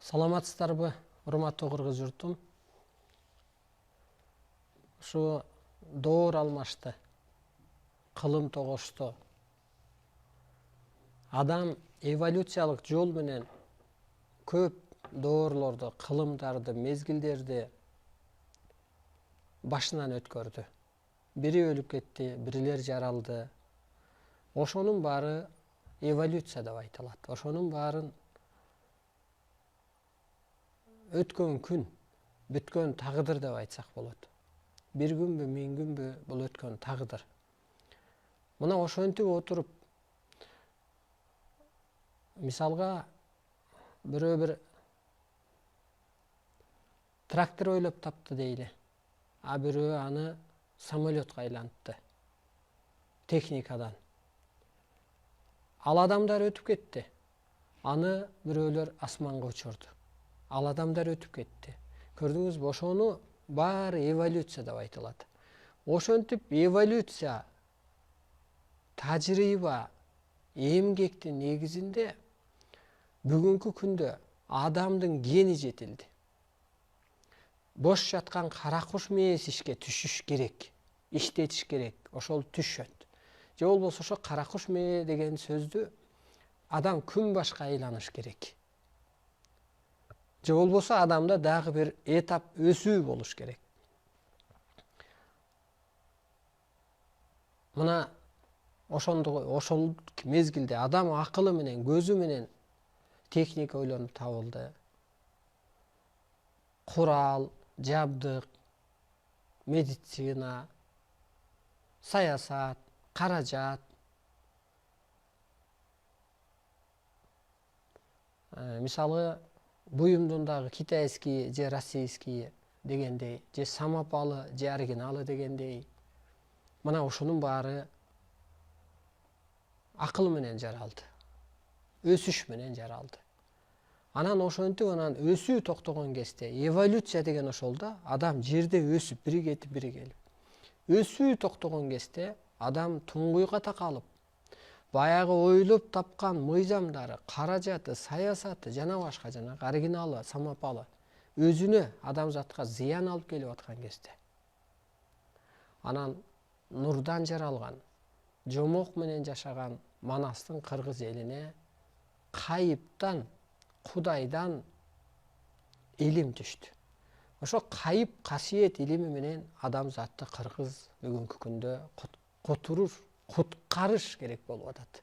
Саламатсыздарбы, урматтуу кыргыз журтум. Ушу доор алмашты, кылым тогушту. Адам эволюциялык жол менен көп доорлорду, кылымдарды, мезгилдерди башынан өткөрдү. Бири өлүп кетти, бирилер жаралды. Ошонун баары эволюция деп айтылат. Ошонун баарын өткөн күн, бүткөн тагдыр деп айтсак болот. Бир күнбү, 1000 күнбү, бул өткөн тагдыр. Мына ошентип отуруп, мисалга бирөө бир трактор ойлоп тапты дейли, а бирөө аны самолетко айлантты, техникадан. Ал адамдар өтүп кетти, аны бирөөлөр асманга учурду. Ал адамдар өтүп кетти. Көрдүңүзбү, ошону баары эволюция деп айтылат. Ошентип эволюция, тажрыйба, эмгектин негизинде бүгүнкү күндө адамдын гени жетилди. Бош жаткан кара куш мээс ишке түшүш керек, иштетиш керек, ошол түшөт. Же болбосо ошо кара куш мээ деген сөздү адам күн башка айланыш керек. Же болбосо адамда дагы бир этап өсүү болуш керек. Мына ошол мезгилде адам акылы менен, көзү менен техника ойлонуп табылды. Курал, жабдык, медицина, саясат, каражат. Мисалы, буюмдундагы китайский же российский дегендей, же самопалы же оригиналы дегендей. Мына ушунун баары акыл менен жаралды, өсүш менен жаралды. Анан ошентип анан өсүү токтогон кезде эволюция деген ошол да, адам жерде өсүп, бири кетип бири келип. Өсүү токтогон кезде адам туңгуйга такалып, баягы ойлоп тапкан мыйзамдары, каражаты, саясаты жана башка, жанагы оригиналы, самопалы өзүнө, адамзатка зыян алып келип аткан кезде анан нурдан жаралган, жомок менен жашаган Манастын кыргыз элине кайыптан, Кудайдан илим түштү. Ошо кайып касиет илими менен адамзатты кыргыз бүгүнкү күндө куткарыш керек болуп атат.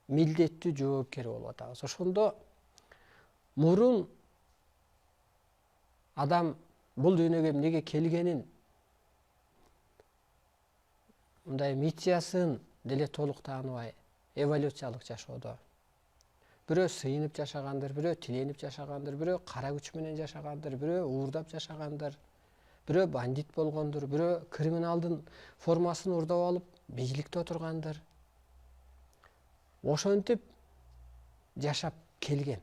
Милдеттүү жоопкер болуп атабыз. Ошондо мурун адам бул дүйнөгө эмнеге келгенин, мындай миссиясын деле толук тааныбай, эволюциялык жашоодо бирөө сыйынып жашагандыр, бирөө тиленип жашагандыр, бирөө кара күч менен жашагандыр, бирөө уурдап жашагандыр, бирөө бандит болгондур, бирөө криминалдын формасын уурдап алып бийликте отургандыр. Ошентип жашап келген.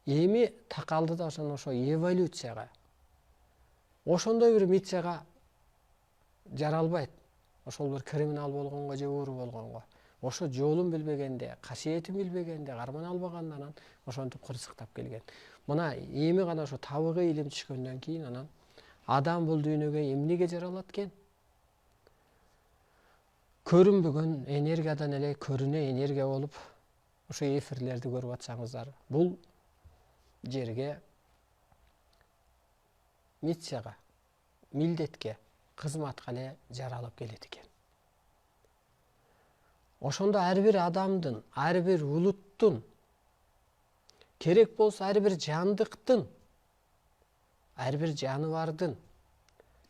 Эми такалды да ошо эволюцияга, ошондой бир миссияга жаралбайт. Ошол бир криминал болгонго же ууру болгонго. Ошо жолун билбегенде, касиетин билбегенде, кармана албаганда анан ошентип кырсыктап келген. Мына эми гана ошо табыгы илим түшкөндөн кийин анан адам бул дүйнөгө эмнеге жаралат экен? Көрүнбөгөн энергиядан эле көрүнө энергия болуп, ошо эфирлерди көрүп атсаңыздар, бул жерге миссияга, милдетке, кызматка эле жаралып келет экен. Ошондо ар бир адамдын, ар бир улуттун, керек болсо ар бир жандыктын, ар бир жаныбардын,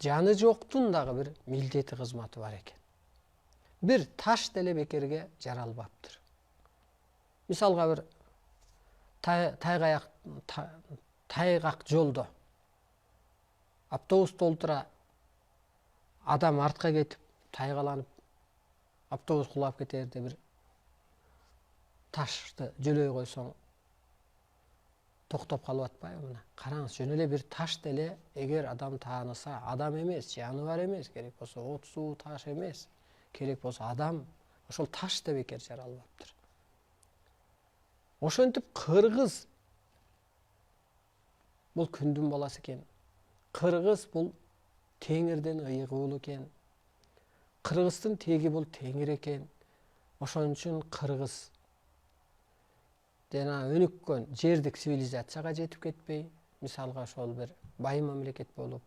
жаны жоктун дагы бир милдети, кызматы бар экен. Бир таш деле бекерге жаралбаптыр. Мисалга бир тайгак жолдо автобус толтура, адам артка кетип, тайгаланып, автобус кулап кетерде бир ташты жөлөй койсоң токтоп калып атпайбы? Мына караңыз, жөн эле бир таш деле эгер адам тааныса, адам эмес, жаныбар эмес, керек болсо от, суу, таш эмес, керек болсо адам, ошол таш да бекер жаралбаптыр. Ошентип кыргыз бул күндүн баласы экен. Кыргыз бул теңирден ыйыгуулуу экен. Кыргыздын теги бул теңир экен. Ошон үчүн кыргыз жана өнүккөн жердик цивилизацияга жетип кетпей, мисалга ошол бир бай мамлекет болуп,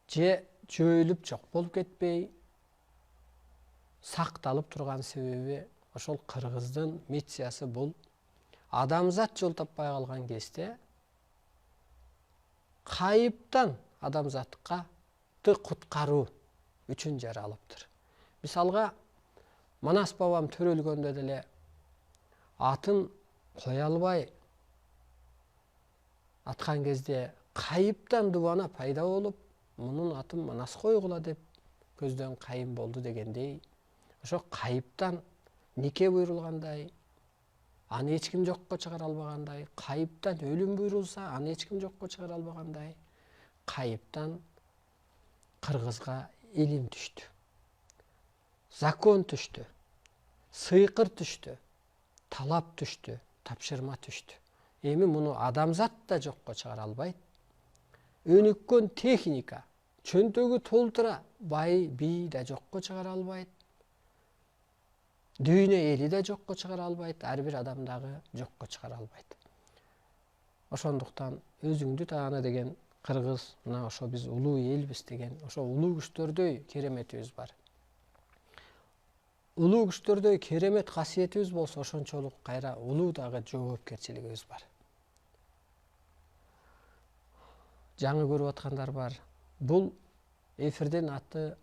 же жойулуп жок болуп кетпей сакталып турган себеби ошол кыргыздын миссиясы бул адамзат жол таппай калган кезде кайыптан адамзатты куткаруу үчүн жаралыптыр. Мисалга Манас бабам төрөлгөндө деле атын кое албай аткан кезде кайыптан дубана пайда болуп, мунун атын Манас койгула деп көздөн кайын болду дегендей, ошо кайыптан нике буйрулгандай, аны эч ким жокко чыгара албагандай, кайыптан өлүм буйрулса, аны эч ким жокко чыгара албагандай, кайыптан кыргызга илим түштү, закон түштү, сыйкыр түштү, талап түштү, тапшырма түштү. Эми муну адамзат да жокко чыгара албайт. Өнүккөн техника, чөнтөгү толтура бай бий да жокко чыгара албайт. Дүйнө эли да жокко чыгара албайт, ар бир адам дагы жокко чыгара албайт. Ошондуктан өзүңдү тааны деген кыргыз, мына ошо биз улуу элбиз деген ошо улуу күчтөрдөй кереметибиз бар. Улуу күчтөрдөй керемет касиетибиз болсо, ошончолук кайра улуу дагы жоопкерчилигибиз бар. Жаңы көрүп аткандар бар. Бул эфирдин аты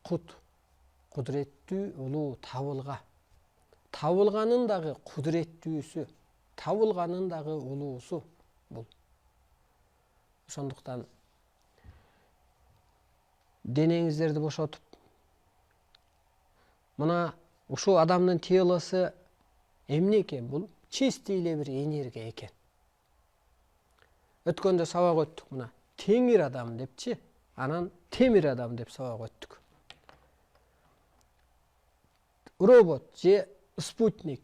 Кут. Кудуреттүү улуу табылга. Табылганын дагы кудуреттүүсү, табылганын дагы улуусу бул. Ошондуктан денеңиздерди бошотуп, мына ушул адамдын телосы эмне экен? Бул чистый эле бир энергия экен. Өткөндө сабак өттүк, мына теңир адам депчи, анан темир адам деп сабак өттүк. Робот же спутник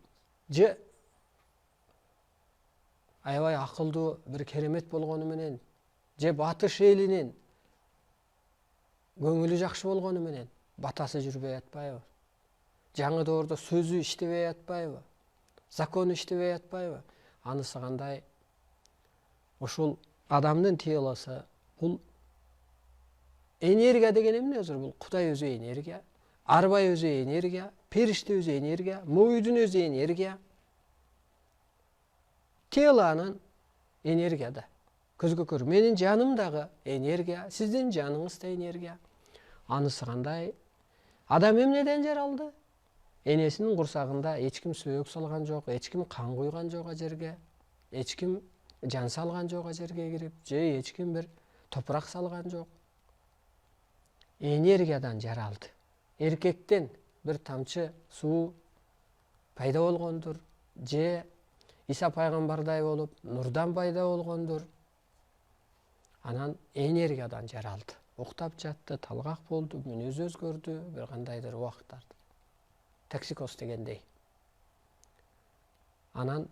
же аябай акылдуу бир керемет болгону менен, же батыш элинин көңүлү жакшы болгону менен батасы жүрбөй атпайбы? Жаңы доордо сөзү иштебей атпайбы? Закону иштебей атпайбы? Анысы кандай? Ушул адамдын телосу бул энергия деген эмне өзү? Бул Кудай өзү энергия, арбай өзү энергия, периште өзү энергия, моюдун өзү энергия. Тело анан энергия да. Көзгө көрүнүп, менин жаным дагы энергия, сиздин жаныңыз да энергия. Анысы кандай? Адам эмнеден жаралды? Энесинин курсагында эч ким сөөк салган жок, эч ким кан куйган жок ажерге, эч ким жан салган жок ажерге кирип, же эч ким бир топурак салган жок. Энергиядан жаралды. Эркектен бир тамчы суу пайда болгондур, же Иса пайгамбардай болуп нурдан пайда болгондур. Анан энергиядан жаралды. Уктап жатты, талгак болду, мүнөзү өзгөрдү, бир кандайдыр убакыттарда. Токсикоз дегендей. Анан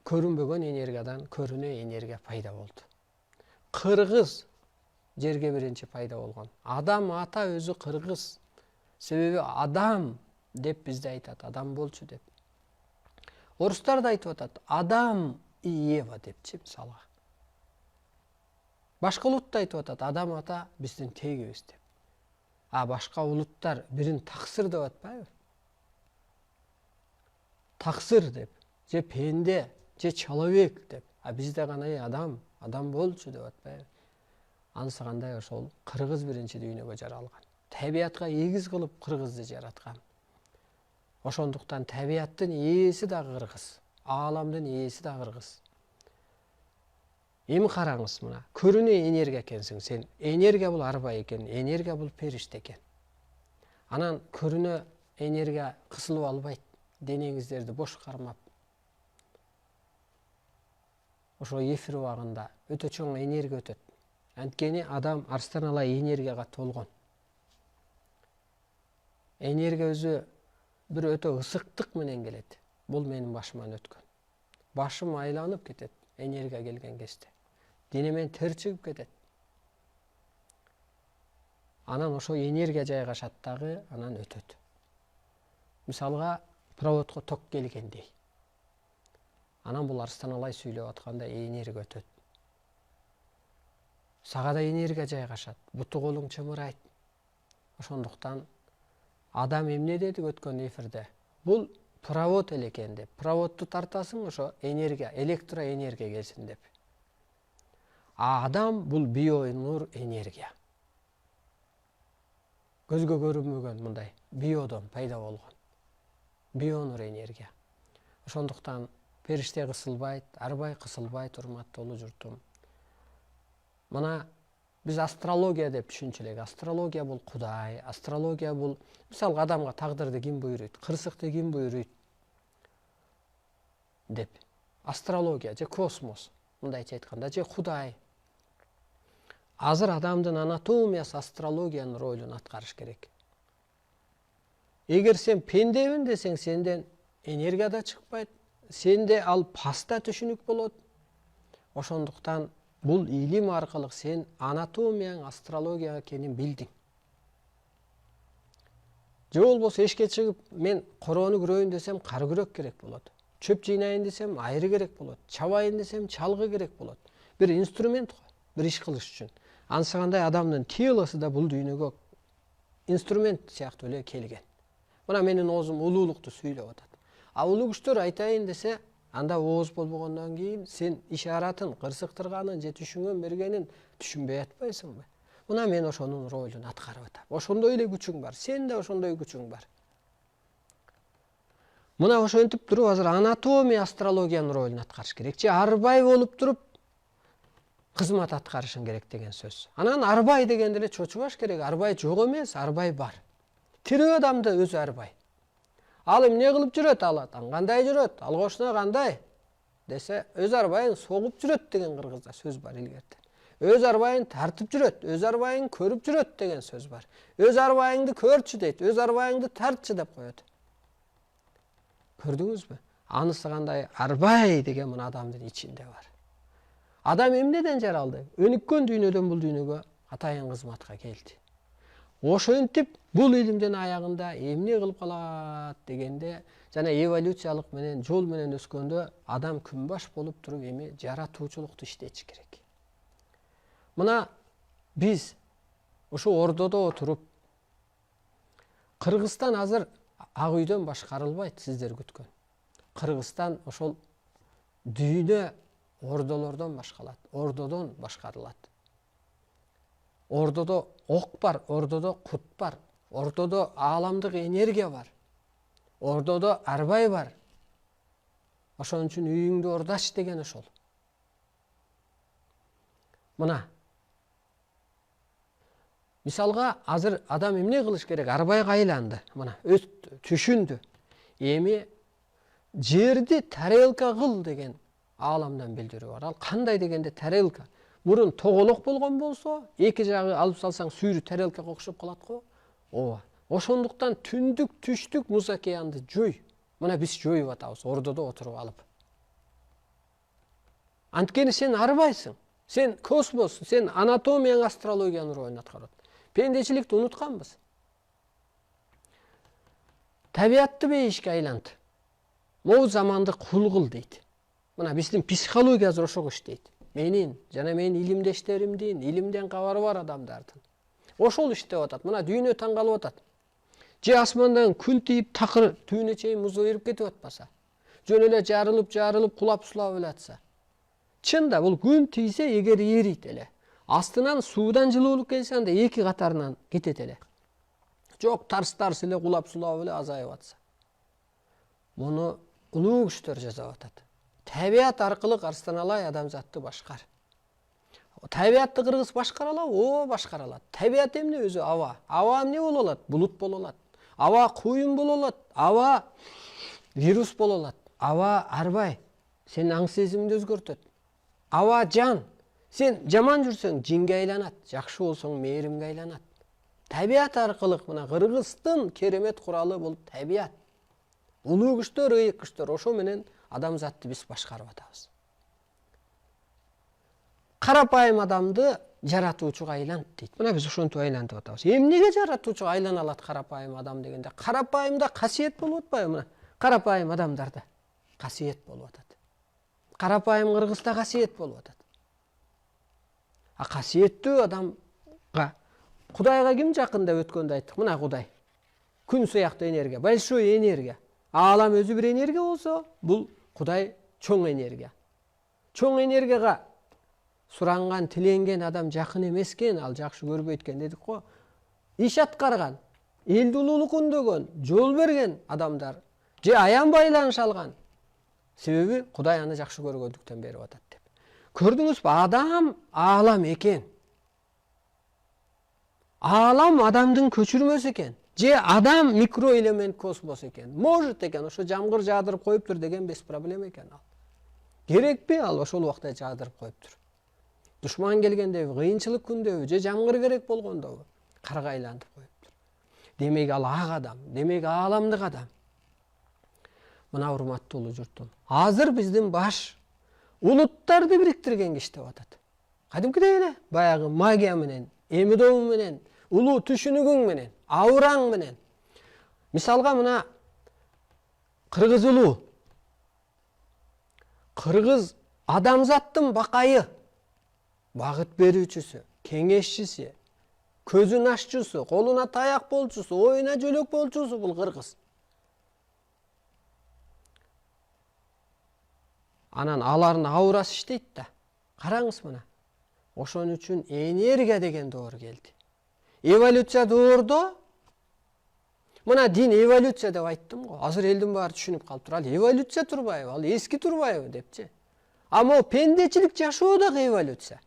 көрүнбөгөн энергиядан көрүнө энергия пайда болду. Кыргыз жерге биринчи пайда болгон. Адам ата өзү кыргыз. Себеби адам деп бизде айтат, адам болчу деп. Орустар да айтып атат, Адам и Ева депчи мисалга. Башка улут да айтып атат, Адам ата биздин тегибиз деп. А башка улуттар бирин таксыр деп атпайбы? Таксыр деп, же пенде, же человек деп. А бизде гана адам болчу деп атпайбы? Анысы кандай? Ошол кыргыз биринчи дүйнөгө жаралган. Табиатка эгиз кылып кыргызды жараткан. Ошондуктан табиаттын ээси да кыргыз, ааламдын ээси да кыргыз. Эми караңыз, мына көрүнө энергия экенсиң сен. Энергия бул арбай экен, энергия бул периште экен. Анан көрүнө энергия кысылып албайт, денеңиздерди бош кармап. Ошо эфир убагында өтө чоң энергия өтөт. Анткени адам арстан алай энергияга толгон. Энергия өзү бир өтө ысыктык менен келет. Бул менин башыман өткөн. Башым айланып кетет. энергия келген кезде. Дене менен тер чыгып кетет. Анан ошо энергия жайгашат дагы, анан өтөт. Мисалга, проводко ток келгендей. Анан бул Арстан Алай сүйлөп атканда энергия өтөт. Сага да энергия жайгашат, буту колуң чымырайт. Ошондуктан адам эмне дедик өткөн эфирде? Бул провод эле экен деп. Проводду тартасың, ошо энергия, электроэнергия келсин деп. А адам бул бионур энергия. Көзгө көрүнмөгөн мындай биодон пайда болгон. Бионур энергия. Ошондуктан периште кысылбайт, арбай кысылбайт, урматтуулуу журтум. Мына биз астрология деп түшүнчү. Астрология бул Кудай, астрология бул мисалга адамга тагдырды ким буйруйт, кырсыкты ким буйруйт деп. Астрология же космос, мындайча айтканда, же Кудай. Азыр адамдын анатомиясы астрологиянын ролун аткарыш керек. Эгер сен пендебин десең, сенден энергия да чыкпайт, сенде ал паста түшүнүк болот. Ошондуктан бул илим аркылуу сен анатомияң, астрология экенин билдиң. Же болбосо эшикке чыгып, мен короону күрөйүн десем, кар күрөк керек болот. Чөп жыйнайын десем, айры керек болот. Чабайын десем, чалгы керек болот. Бир инструмент го, бир иш кылыш үчүн. Ансыгандай адамдын телосу да бул дүйнөгө инструмент сыяктуу эле келген. Мына менин оозум улуулукту сүйлөп атат. А улуу күчтөр айтайын десе, анда ооз болбогондон кийин сен ишаратын, кырсыктырганын же түшүнгөн бергенин түшүнбөй атпайсыңбы? Мына мен ошонун ролун аткарып атам. Ошондой эле күчүң бар, сен да ошондой күчүң бар. Мына ошентип туруп азыр анатомия астрологиянын ролун аткарыш керек. Же арбай болуп туруп кызмат аткарышың керек деген сөз. Анан арбай дегенде эле чочубаш керек. Арбай жок эмес, арбай бар. Тирүү адамды өзү арбай. Ал эмне кылып жүрөт, ал кандай жүрөт, ал кошуна кандай десе, өз арбайын согуп жүрөт деген кыргызда сөз бар илгертен. Өз арбайын тартып жүрөт, өз арбайын көрүп жүрөт деген сөз бар. Өз арбайыңды көрчү дейт, өз арбайыңды тартчы деп коет. Көрдүңүзбү? Анысы кандай арбай деген мына адамдын ичинде бар. Адам эмнеден жаралды? Өнүккөн дүйнөдөн бул дүйнөгө атайын кызматка келди. Ошентип бул илимдин аягында эмне кылып калат дегенде, жана эволюциялык менен жол менен өскөндө адам күнбаш болуп туруп эми жаратуучулукту иштечи керек. Мына биз ошо ордодо отуруп, Кыргызстан азыр Ак үйдөн башкарылбайт, сиздер күткөн. Кыргызстан ошол дүйнө ордолордон башкалат, ордодон башкарылат. Ордодо ок бар, ордодо кут бар, ордодо ааламдык энергия бар, ордодо арбай бар. Ошон үчүн үйүңдү ордач деген ошол. Мына мисалга азыр адам эмне кылыш керек? Арбайга айланды. Мына түшүндү. Эми жерди тарелка кыл деген ааламдан билдирүү бар. Ал кандай дегенде тарелка. Мурун тоголок болгон болсо, эки жагы алып салсаң сүйрү тарелкага окшоп калат го. Ооба. Ошондуктан түндүк, түштүк Муз океанды жой. Мына биз жоюп атабыз ордодо отуруп алып. Анткени сен арбайсың. Сен космоссуң, сен анатомияң, астрологиянын ролун аткарат. Пендечиликти унутканбыз. Табиатты бейишке айлант. Могу заманды кул кыл дейт. Мына биздин психология азыр ошого иштейт. Менин жана менин илимдештеримдин, илимден кабары бар адамдардын. Ошол иштеп атат. Мына дүйнө таң калып атат. Же асмандан күн тийип такыр түбүнө чейин муз эрип кетип атпаса, жөн эле жарылып кулап сулап эле атса. Чында бул күн тийсе эгер эрийт эле. Астынан суудан жылуулук келсе анда эки катарынан кетет эле. Жок, тарс эле кулап сулап эле азайып атса. Муну улуу күчтөр жасап атат. Табиат аркылуу Арстан Алай адамзатты башкар. Табиатты кыргыз башкара алабы? О, башкара алат. Табиат эмне өзү? Аба. Аба эмне боло алат? Булут боло алат. Аба куюн боло алат. Аба вирус боло алат. Аба арбай. Сен аң сезимиңди өзгөртөт. Аба жан. Сен жаман жүрсөң жинге айланат, жакшы болсоң мээримге айланат. Табиат аркылуу мына Кыргыздын керемет куралы бул табиат. Улуу күчтөр, ыйык күчтөр ошо менен адамзатты биз башкарып атабыз. карапайым адамды жаратуучуга айлант дейт. Мына биз ошентип айлантып атабыз. Эмнеге жаратуучуга айлана алат карапайым адам дегенде? Карапайымда касиет болуп атпайбы? Мына карапайым адамдарда касиет болуп атат. Карапайым кыргызда касиет болуп атат. А касиеттүү адамга Кудайга ким жакын деп өткөндө айттык. Мына Кудай. Күн сыяктуу энергия, большой энергия. Аалам өзү бир энергия болсо, бул Кудай чоң энергия. Чоң энергияга суранган, тиленген адам жакын эмес экен, ал жакшы көрбөйт экен дедик го. Иш аткарган, элди улуулук үндөгөн, жол берген адамдар же аянбай айланыша алган. Себеби Кудай аны жакшы көргөндүктөн берип атат деп. Көрдүңүзбү? Адам аалам экен. Аалам адамдын көчүрмөсү экен. Же адам микроэлемент космос экен. Может экен, ошо жамгыр жаадырып коюптур деген без проблема экен ал. Керекпи? Ал ошол убакта жаадырып коюптур. Душман келгендеби, кыйынчылык күндөбү, же жамгыр керек болгондобу карга айлантып коюптур. Демек ал ак адам, демек ааламдык адам. Мына урматтуу улуу журтум, азыр биздин баш улуттарды бириктирген киши деп атат. Кадимкидей эле баягы магия менен, эмидоу менен, улуу түшүнүгүң менен, аураң менен. Мисалга мына кыргыз улуу, кыргыз адамзаттын бакайы, багыт берүүчүсү, кеңешчиси, көзүн аччусу, колуна таяк болчусу, оюна жөлөк болчусу бул кыргыз. Анан алардын аурасы иштейт да. Караңыз мына. Ошон үчүн энергия деген доор келди. Эволюция доордо мына дин эволюция деп айттым го. Азыр элдин баары түшүнүп калыптыр. Ал эволюция турбайбы, ал эски турбайбы депчи. А могу пендечилик жашоо дагы эволюция.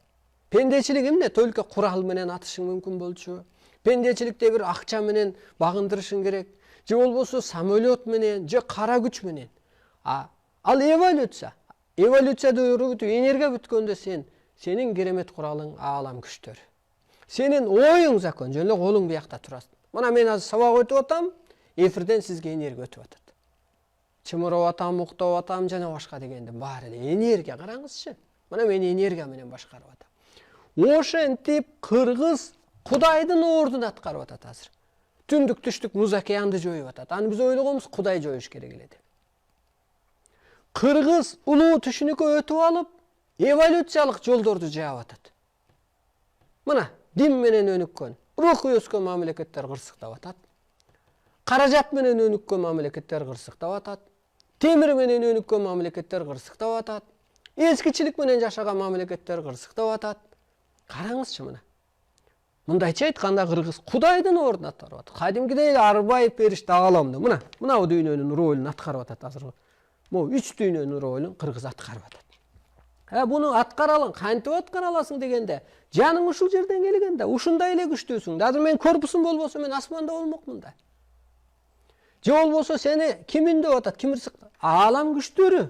Пендечилик эмне? Только курал менен атышың мүмкүн болчу. Пендечиликте бир акча менен багындырышың керек. Же болбосо самолет менен, же кара күч менен. Ал эволюция. Эволюцияда өрүгүтүп энергия бүткөндө сенин керемет куралың аалам күчтөр. Сенин оюң закон, жөн эле колуң биякта турат. Мына мен азыр сабак өтүп атам, эфирден сизге энергия өтүп атат. Чымырып атам, уктап атам жана башка дегендин баары эле энергия. Караңызчы. Мына мен энергия менен башкарып атам. Ошентип кыргыз Кудайдын ордун аткарып атат азыр. Түндүк түштүк муз океанды жоюп атат. Аны биз ойлогонбуз Кудай жоюш керек эле деп. Кыргыз улуу түшүнүккө өтүп алып, эволюциялык жолдорду жаап атат. Мына дин менен өнүккөн, руху өскөн мамлекеттер кырсыктап атат. Каражат менен өнүккөн мамлекеттер кырсыктап атат. Темир менен өнүккөн мамлекеттер кырсыктап атат. Эскичилик менен жашаган мамлекеттер кырсыктап атат. Караңызчы мына. Мындайча айтканда кыргыз Кудайдын ордун аткарып атат. Кадимкидей арбайып беришти ааламды. Мына дүйнөнүн ролун аткарып атат азыр. Могу 3 дүйнөнүн ролун кыргыз аткарып атат. Буну аткара алаң, кантип аткара аласың дегенде, жаның ушул жерден келген да, ушундай эле күчтүүсүң. Азыр мен корпусум болбосо мен асманда болмокмун да. Же болбосо сени ким үндөп атат, ким ырсыктап? Аалам күчтөрү.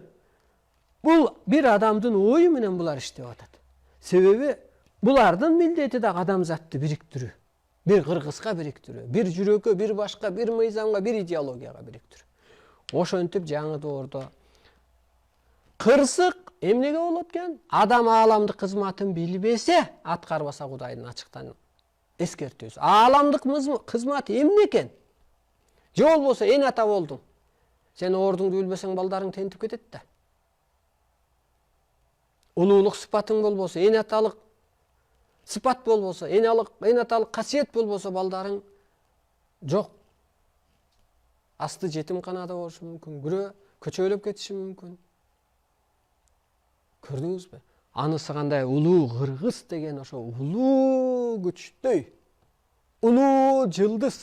Бул бир адамдын ою менен булар иштеп атат. Себеби булардын милдети да адамзатты бириктирүү. Бир кыргызга бириктирүү, бир жүрөккө, бир башка, бир мыйзамга, бир идеологияга бириктирүү. Ошентип жаңы доордо кырсык эмнеге болот экен? Адам ааламдык кызматын билбесе, аткарбаса Кудайдын ачыктан эскертүүсү. Ааламдык кызмат эмне экен? Же болбосо эн ата болдуң. Сен ордуңду билбесең балдарың тентип кетет да. Улуулук сыпатың болбосо, эн аталык сыпат болбосо, эн аталык касиет болбосо балдарың жок. Асты жетимканада болушу мүмкүн, бирөө көчөлөп кетиши мүмкүн. Көрдүңүзбү? Анысы кандай улуу кыргыз деген ошо улуу күчтөй, улуу жылдыз.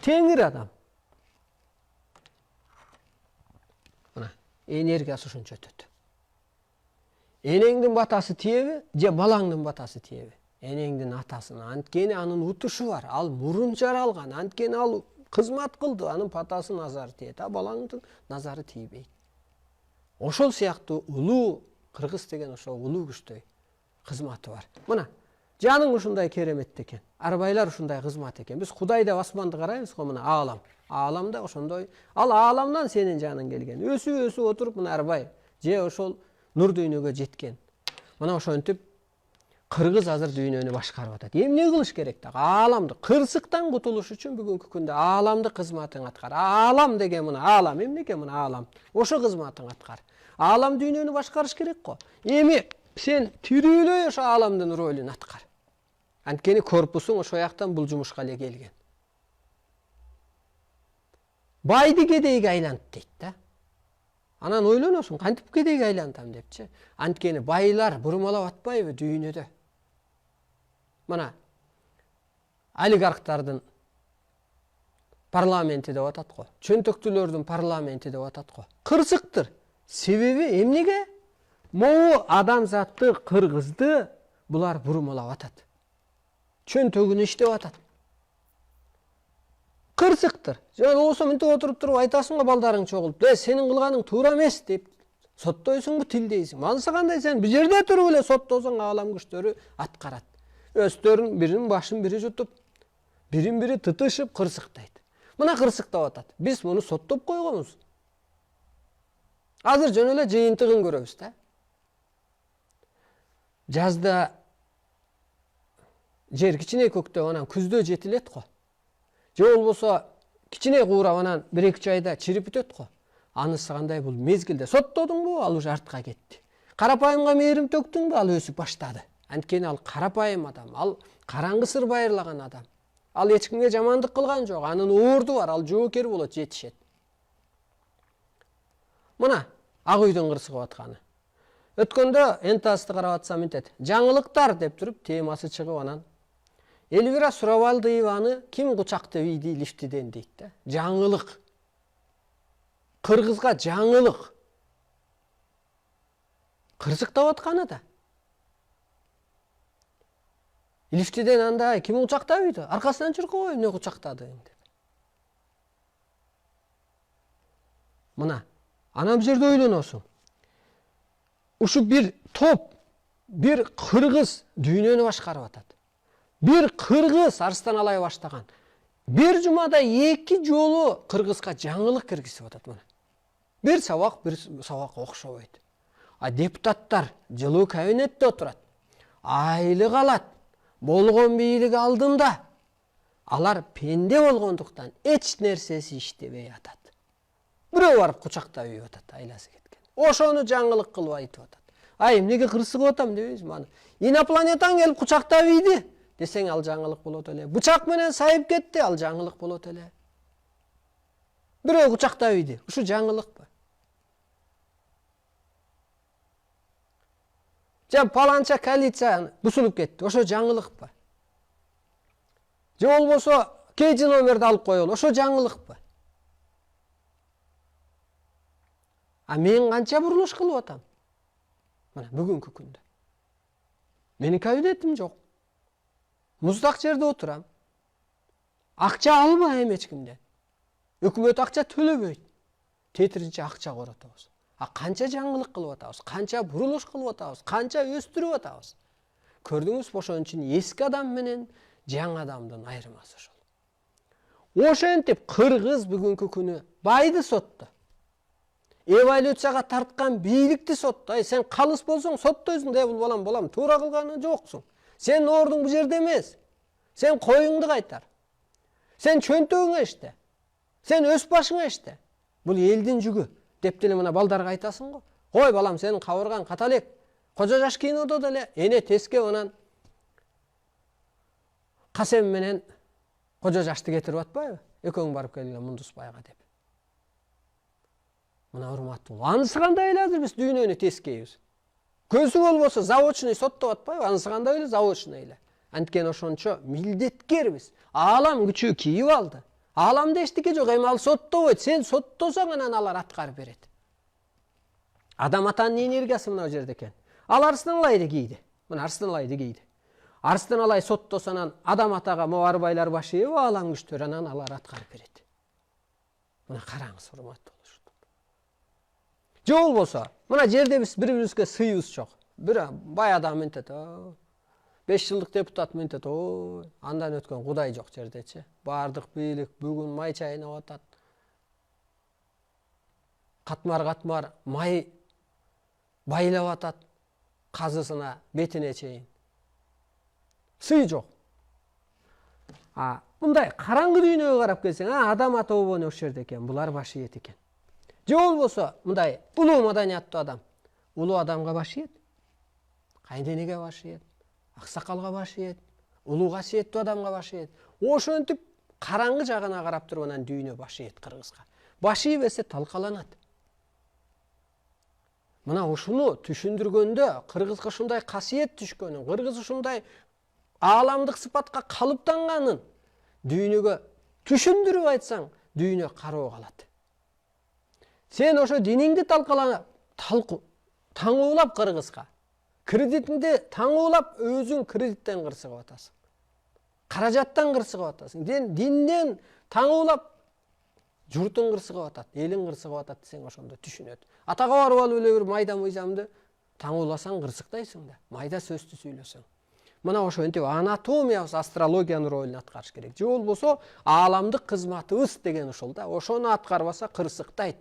Теңир адам. Мына энергиясы ушунча өтөт. Энеңдин батасы тиеби, же балаңдын батасы тиеби? Энеңдин атасына, анткени анын утушу бар. Ал мурун жаралган, анткени ал кызмат кылды, анын батасы назары тиет, а балаңдын назары тийбейт. Ошол сыяктуу улуу кыргыз деген ошо улуу күчтөй кызматы бар. Мына жаның ушундай керемет экен, арбайлар ушундай кызмат экен. Биз Кудай деп асманды карайбыз го, мына аалам. Ааламда ошондой, ал ааламдан сенин жаның келген. Өсүп отуруп мына арбай, же ошол нур дүйнөгө жеткен. Мына ошентип кыргыз азыр дүйнөнү башкарып атат. Эмне кылыш керек да? Ааламды кырсыктан кутулуш үчүн бүгүнкү күндө ааламды кызматын аткар. Аалам деген мына аалам, эмнеге мына аалам? Ошо кызматын аткар. Аалам дүйнөнү башкарыш керек го. Эми сен тирүүлөй ошо ааламдын ролун аткар. Анткени корпусуң ошо жактан бул жумушка эле келген. Байды кедейге айлант дейт да. Анан ойлоносуң, кантип кедейге айлантам депчи. Анткени байлар бурмалап атпайбы дүйнөдө? Мына олигархтардын парламенти деп атат го. Чөнтөктүүлөрдүн парламенти деп атат го. Кырсыктыр. Себеби эмнеге? Могу адамзатты, кыргызды булар бурмалап атат. Чөнтөгүнү иштеп атат. Кырсыктыр. Болсо мынтип отуруп туруп айтасың го балдарың чогулуп, сенин кылганың туура эмес деп соттойсуңбу, тилдейсиң. Анысы кандай сен бул жерде туруп эле соттосоң аалам күчтөрү аткарат. Өздөрүн биринин башын бири жутуп, бирин-бири тытышып кырсыктайт. Мына кырсыктап атат. Биз муну соттоп койгонбуз. Азыр жөн эле жыйынтыгын көрөбүз да. Жазда жер кичине көктөп, анан күздө жетилет го. Же болбосо кичине куурап анан 1-2 айда чирип бүтөт го. Анысы кандай бул мезгилде соттодуңбу, ал уже артка кетти. Карапайымга мээрим төктүңбү, ал өсүп баштады. Анткени ал карапайым адам, ал караңгы сыр байырлаган адам. Ал эч кимге жамандык кылган жок, анын уурду бар, ал жоокер болот, жетишет. Мына Ак үйдүн кырсыгып атканы. Өткөндө Энтасты карап атсам мынтет. Жаңылыктар деп туруп темасы чыгып анан Элвира Суравалдиеваны ким кучактап ийди лифтиден дейт да. Жаңылык. Кыргызга жаңылык. Кырсыктап атканы да. Лифтиден анда ким кучактап ийди? Аркасынан чуркабой эмне кучактады деп. Мына анан бул жерде ойлоносуң. Ушу бир топ, бир кыргыз дүйнөнү башкарып атат. Бир кыргыз арстан алай баштаган. Бир жумада 2 жолу кыргызга жаңылык киргизип атат мына. Бир сабак окшобойт. А депутаттар жылуу кабинетте отурат. Айлык алат. Болгон бийлик алдында. Алар пенде болгондуктан эч нерсеси иштебей атат. Бирөө барып кучактап үйүп атат, айласы кеткен. Ошону жаңылык кылып айтып атат. Ай, эмнеге кырсыгып атам дебейсиз маны. Инопланетан келип кучактап ийди десең ал жаңылык болот эле. Бычак менен сайып кетти, ал жаңылык болот эле. Бирөө кучактап ийди. Ушу жаңылыкпы? Же паланча коалиция бусулуп кетти. Ошо жаңылыкпы? Же болбосо кейжи номерди алып коелу. Ошо жаңылыкпы? А мен канча бурулуш кылып атам? Мына бүгүнкү күндө. Менин кабинетим жок. Муздак жерде отурам. Акча албайм эч кимден. Өкмөт акча төлөбөйт. Тетиринче акча коротобуз. А канча жаңылык кылып атабыз, канча бурулуш кылып атабыз, канча өстүрүп атабыз. Көрдүңүзбү, ошон үчүн эски адам менен жаңы адамдын айырмасы ошол. Ошентип кыргыз бүгүнкү күнү байды сотту. Эволюцияга тарткан бийликти сотту. Сен калыс болсоң соттойсуң да, бул балам туура кылганы жоксуң. Сен ордуң бул жерде эмес. Сен коюңду кайтар. Сен чөнтөгүңө иште. Сен өз башыңа иште. Бул элдин жүгү деп деле мына балдарга айтасың го. Кой балам, сенин кабыргаң ката элек. Кожо жаш кинодо деле эне теске анан Касем менен кожо жашты кетирип атпайбы? Экөөң барып келген Мундусбайга деп. Мына урматтуу. Анысы кандай эле азыр биз дүйнөнү тескейбиз. Көзү болбосо заводчный соттоп атпайбы? Анысы кандай эле заводчный эле. Анткени ошончо милдеткербиз. Аалам күчү кийип алды. Ааламда эчтеке жок, эми ал соттобойт. Сен соттосоң анан алар аткарып берет. Адам атанын энергиясы мына жерде экен. Ал Арстан Алайды кийди. Мына Арстан Алайды кийди. Арстан Алай соттосо анан адам атага Муарбайлар башы ээп аалам күчтөр анан алар аткарып берет. Мына караңыз, урматтуу. Же болбосо, мына жерде биз бири-бирибизге сыйыбыз жок. Бир бай адам мынтет, 5 жылдык депутат мынтет, андан өткөн Кудай жок жердечи. Бардык бийлик бүгүн май чайнап атат. Катмар май Байлап атат, қазысына, бетіне чейін. Сый жоқ. Бұндай қараңғы дүйнөге қарап келсең, адам ата обоны осы жерде екен, бұлар башиет екен. Же ол болса, мұндай улуу маданиятты адам, улуу адамға башиет, кайненеге башиет, аксакалга башиет, улуу касиеттүү адамга башиет. Ошентип караңгы жагына карап туруп анан дүйнө башиет кыргызга. Башый берсе талкаланат. Мына ушуну түшүндүргөндө кыргызга ушундай касиет түшкөнүн, кыргыз ушундай ааламдык сыпатка калыптанганын дүйнөгө түшүндүрүп айтсаң, дүйнө кароо калат. Сен ошо диниңди таңуулап кыргызга, кредитинди таңуулап өзүң кредиттен кырсыгып атасың. Каражаттан кырсыгып атасың. Динден таңуулап журтун кырсыгып атат, элиң кырсыгып атат десең ошондо түшүнөт. Атага барып алып эле бир майда мыйзамды таңууласаң кырсыктайсың да, майда сөздү сүйлөсөң. Мына ошентип анатомиябыз астрологиянын ролун аткарыш керек. Же болбосо ааламдык кызматыбыз деген ошол да. Ошону аткарбаса кырсыктайт.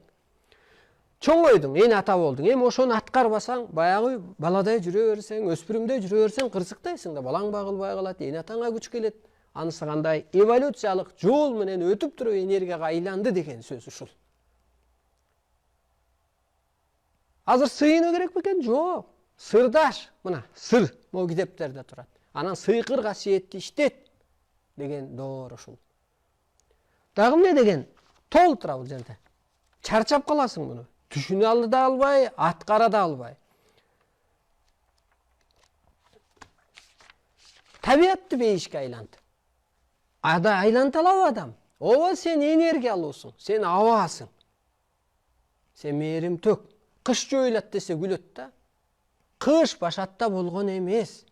Чоңойдуң, эне ата болдуң. Эми ошону аткарбасаң, баягы баладай жүрө берсең, өспүрүмдөй жүрө берсең кырсыктайсың да, балаң багылбай калат, эне атаңа күч келет. Анысы кандай эволюциялык жол менен өтүп туруп энергияга айланды деген сөз ушул. Азыр сыйыну керек бекен? Жок. Сырдаш, мына сыр могу китептерде турат. Анан сыйкыр касиетти иштет деген доор ушул. Дагы эмне деген? Толтура бул жерде. Чарчап каласың муну. Түшүнө алды да албай, аткара да албай. Табиятты бейишке айланды. Айланты алабы адам? Ооба, сен энергиялуусуң, сен абасың. Сен мээрим тök. Кыш жоюлат десе күлөт да. Кыш башатта болгон эмес.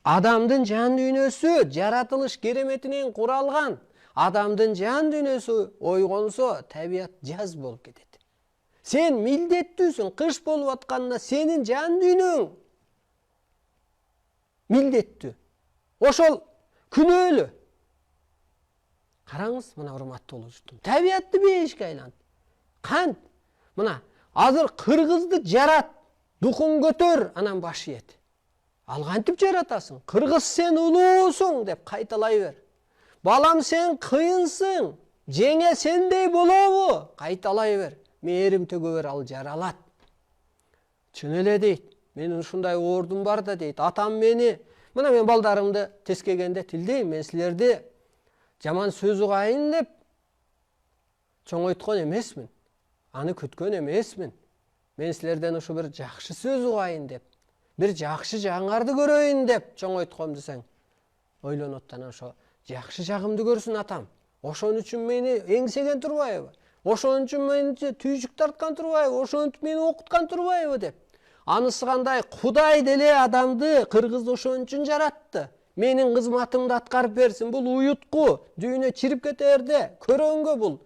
Адамдын жан дүйнөсү жаратылыш кереметинен куралган. Адамдын жан дүйнөсү ойгонсо, табият жаз болуп кетет. Сен милдеттүүсүң, кыш болуп атканына сенин жан дүйнөң милдеттүү. Ошол күнөөлүү. Караңыз, мына урматтуу улуучтум. Табиятты бейишке айланды. Кант? Мына азыр кыргызды жарат, духун көтөр, анан башиет. Ал кантип жаратасың? Кыргыз сен улуусуң деп кайталай бер. Балам сен кыйынсың, жеңе сендей болобу? Кайталай бер. Мээрим төгө бер, ал жаралат. Чын эле дейт. Менин ушундай ордум бар да дейт. Атам мени, мына мен балдарымды тескегенде тилдейм, мен силерди жаман сөз угайын деп чоңойткон эмесмин. Аны күткөн эмесмин. Мен силерден ушу бир жакшы сөз угайын деп, бир жакшы жагыңарды көрөйүн деп чоңойтком десең, ойлонот анан ошо жакшы жагымды көрсүн атам. Ошон үчүн мени эңсеген турбайбы? Ошон үчүн мени түйшүк тарткан турбайбы? Ошон үчүн мени окуткан турбайбы деп. Анысы кандай? Кудай деле адамды, кыргызды ошон үчүн жаратты. Менин кызматымды аткарып берсин. Бул уютку, дүйнө чирип кетерде, көрөнгө бул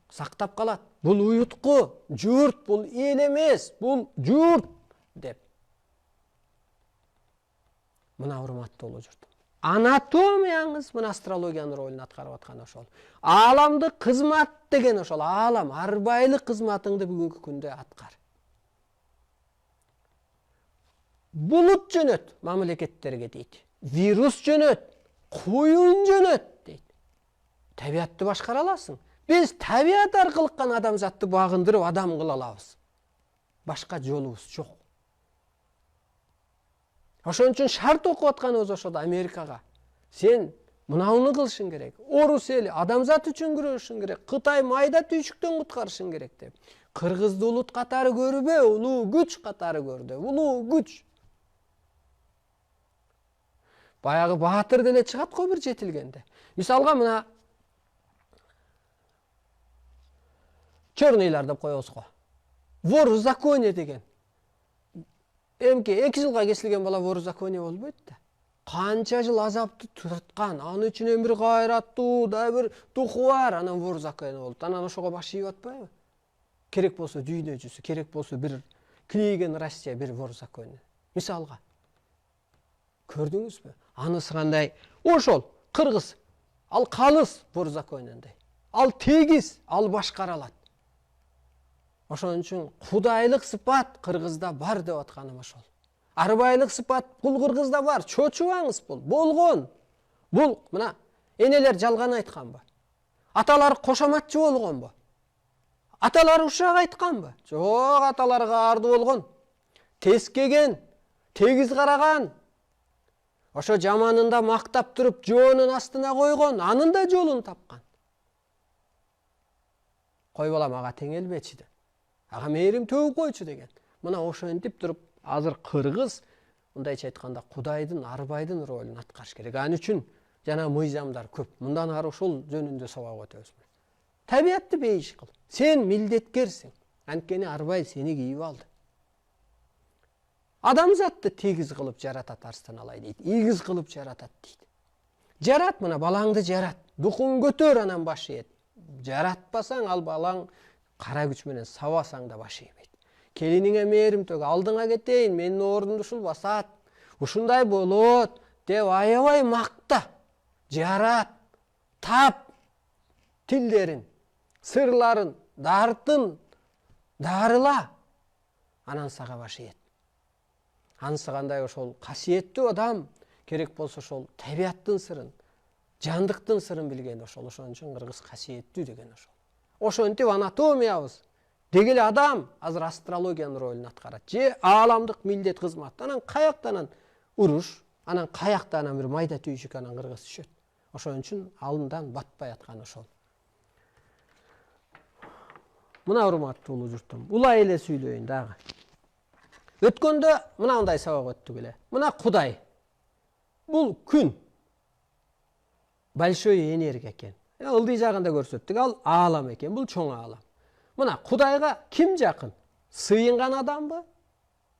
сактап калат. Бул уютку, журт, бул эл эмес, бул журт деп. Мына урматтуу улуу журт. Анатомияңыз мына астрологиянын ролун аткарып аткан ошол. Ааламдык кызмат деген ошол. Аалам, арбайлык кызматыңды бүгүнкү күндө аткар. Булут жөнөт мамлекеттерге дейт. Вирус жөнөт, куюн жөнөт дейт. Табиятты башкара аласың. Биз табият аркылы гана адамзатты багындырып адам кыла алабыз. Башка жолубуз жок. Ошон үчүн шарт окуп атканыбыз ошол Америкага. Сен мынауны кылышың керек. Орус эли адамзат үчүн күрөшүң керек. Кытай майда түйшүктөн куткарышың керек деп. Кыргызды улут катары көрбө, улуу күч катары көрдү. Улуу күч. Баягы баатыр деле чыгат го бир жетилгенде. Мисалга мына чорныйлар деп коебуз го. Вор в законе деген. Эмки 2 жылга кесилген бала вор в законе болбойт да. Канча жыл азапты тарткан, анын үчүн бир кайраттуу, да бир духу бар, анан вор в законе болду. Анан ошого баш ийип атпайбы? Керек болсо дүйнө жүзү, керек болсо бир клейген Россия бир вор в законе. Мисалга. Көрдүңүзбү? Анысы кандай? Ошол кыргыз, ал калыс вор в законенде. Ал тегиз, ал башкара алат. Ошон үчүн кудайлык сыпат кыргызда бар деп атканым ошол. Арбайлык сыпат бул кыргызда бар. Чочубаңыз бул. Болгон. Бул мына энелер жалган айтканбы? Аталар кошоматчы болгонбу? Аталар ушак айтканбы? Жок, аталар каарды болгон. Тескеген, тегиз караган. Ошо жаманында мактап туруп, жоонун астына койгон, анын да жолун тапкан. Кой балам, ага теңелбечи деп. Ага мээрим төгүп койчу деген. Мына ошентип туруп, азыр кыргыз мындайча айтканда Кудайдын, Арбайдын ролун аткарыш керек. Ал үчүн жана мыйзамдар көп. Мындан ары ошол жөнүндө сабак өтөбүз. Табиятты бейиш кыл. Сен милдеткерсиң. Анткени Арбай сени кийип алды. Адамзатты тегиз кылып жаратат Арстан Алай дейт. Ийгиз кылып жаратат дейт. Жарат, мына балаңды жарат. Дукун көтөр, анан баш ийет. Жаратпасаң, ал балаң кара күч менен сабасаң да баш ийбейт. Келиниңе мээрим төг, алдыңа кетейин, менин ордумду ушул басат. Ушундай болот деп аябай макта. Жарат, тап тилдерин, сырларын, дартын, дарыла. Анан сага баш ийет. Анысы кандай ошол касиеттүү адам керек болсо ошол табияттын сырын, жандыктын сырын билген ошол. Ошон үчүн кыргыз касиеттүү деген ошол. Ошентип анатомиябыз дегеле адам азыр астрологиянын ролун аткарат. Же ааламдык милдет кызмат. Анан каяктан уруш, анан каяктан бир майда түйүшүк анан кыргыз түшөт. Ошон үчүн алындан батпай аткан ошол. Мына урматтуу улуу журтум, улай эле сүйлөйүн дагы. Өткөндө мынандай сабак өттүк эле. Мына Кудай. Бул күн. Большой энергия экен. Ылдый жагында көрсөттүк, ал аалам экен. Бул чоң аалам. Мына Кудайга ким жакын? Сыйынган адамбы?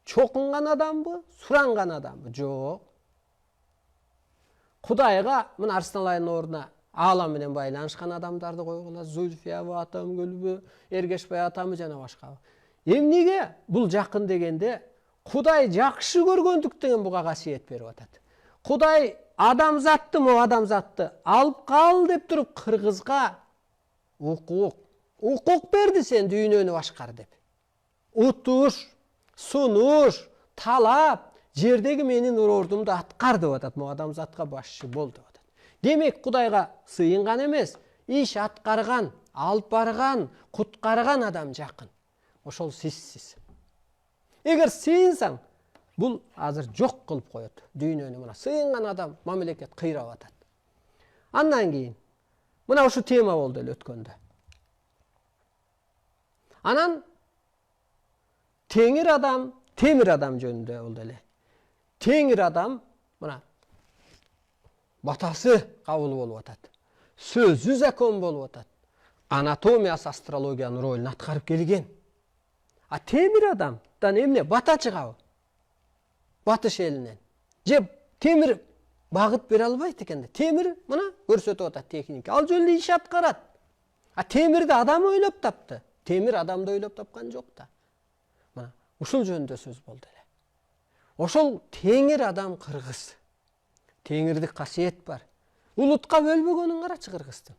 Чокунган адамбы? Суранган адамбы? Жок. Кудайга мына Арстан Алайдын ордуна аалам менен байланышкан адамдарды койгула. Зульфиябы, Атамгүлбү, Эргешбай атамы жана башкабы. Эмнеге бул жакын дегенде Кудай жакшы көргөндүктөн буга касиет берип атат. Кудай адамзатты, мо адамзатты алып кал деп туруп кыргызга укук берди, сен дүйнөнү башкар деп. Утуш, сунуш, талап, жердеги менин ордумду аткар деп атат. Мо адамзатка башчы бол деп атат. Демек Кудайга сыйынган эмес, иш аткарган, алып барган, куткарган адам жакын. Ошол сизсиз. Эгер сыйынсаң, бул азыр жок кылып коет. Дүйнөнү мына сыйынган адам мамлекет кыйрап атат. Андан кийин мына ушу тема болду эле өткөндө. Анан теңир адам, темир адам жөнүндө болду эле. Теңир адам мына батасы кабыл болуп атат. Сөзү закон болуп атат. Анатомиясы астрологиянын ролун аткарып келген. А темир адамдан эмне бата чыгабы? Батыш элинен. Же темир багыт бере албайт экен. Темир мына көрсөтүп атат техника. Ал жөнүндө иш аткарат. А темирди адам ойлоп тапты. Темир адамды ойлоп тапкан жок да. Мына ушул жөнүндө сөз болду эле. Ошол теңир адам кыргыз. Теңирдик касиет бар. Улутка бөлбөгөнүн карачы кыргыздын.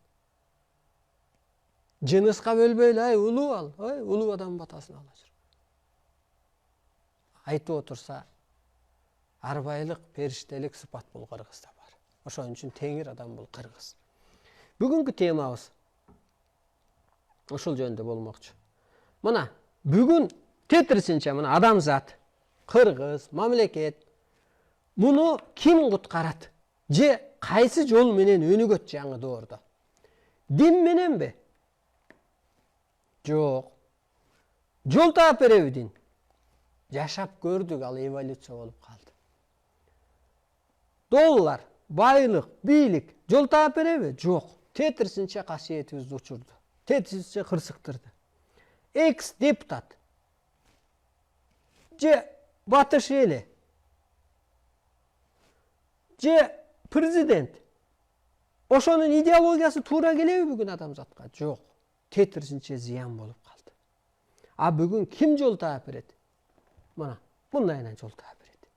Жыныска бөлбөйлү, ай улуу ал, ай улуу адам батасын ала жүр. Айтып отурса, арбайлык, периштелик сыпат бул кыргызда бар. Ошон үчүн теңир адам бул кыргыз. Бүгүнкү темабыз ошол жөнүндө болмокчу. Мына бүгүн тетирисинче мына адамзат, кыргыз, мамлекет муну ким куткарат? Же кайсы жол менен өнүгөт жаңы доордо? Дин мененби? Жок. Жол таап береби дин? Жашап көрдүк, ал эволюция болуп калды. Доллар, байлык, бийлик жол таап береби? Жок. Тетирисинче касиетибизди учурду. Тетирисинче кырсыктырды. Экс-депутат же батыш эли же президент ошонун идеологиясы туура келеби бүгүн адамзатка? Жок. Тетирисинче зыян болуп калды. А бүгүн ким жол таап берет? Мына мындайынан жол таап берет.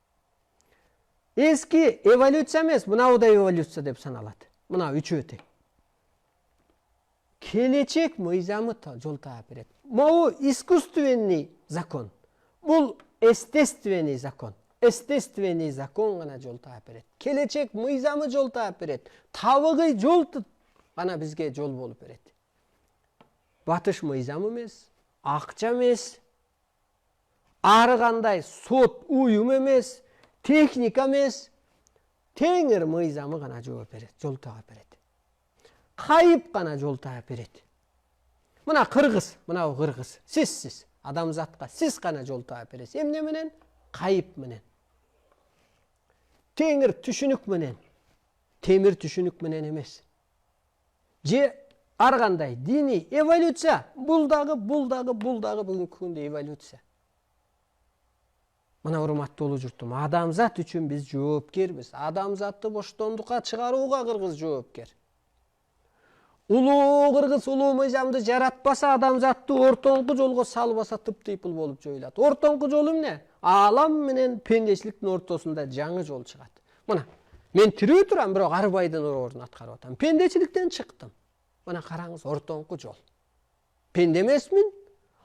Эски эволюция эмес, мынабудай эволюция деп саналат. Мына үчөө тең. келечек мыйзамы жол таап берет. Могу искусственный закон. Бул естественный закон. Естественный закон гана жол таап берет. Келечек мыйзамы жол таап берет. Табыгый жол гана бизге жол болуп берет. Батыш мыйзам эмес, акча эмес, ары кандай сот уюм эмес, техника эмес, теңир мыйзамы гана жол берет, жол таап берет. Кайып гана жол таап берет. Мына кыргыз, мына кыргыз, сиз адамзатка сиз гана жол таап бересиз. Эмне менен? Кайып менен. Теңир түшүнүк менен. Темир түшүнүк менен эмес. Же ар кандай диний эволюция, бул дагы бүгүнкү күндө эволюция. Мына урматтуу улуу журтум, адамзат үчүн биз жоопкербиз. Адамзатты боштондукка чыгарууга кыргыз жоопкер. Улуу кыргыз улуу мыйзамды жаратпаса, адамзатты ортоңку жолго салбаса, тыптыйпыл болуп жоюлат. Ортоңку жол эмне? Аалам менен пенделиктин ортосунда жаңы жол чыгат. Мына, мен тирүү турам, бирок арбайдын ордун аткарып атам. Пенделичиликтен чыктым. Мына караңыз, ортоңку жол. Пенде эмесмин,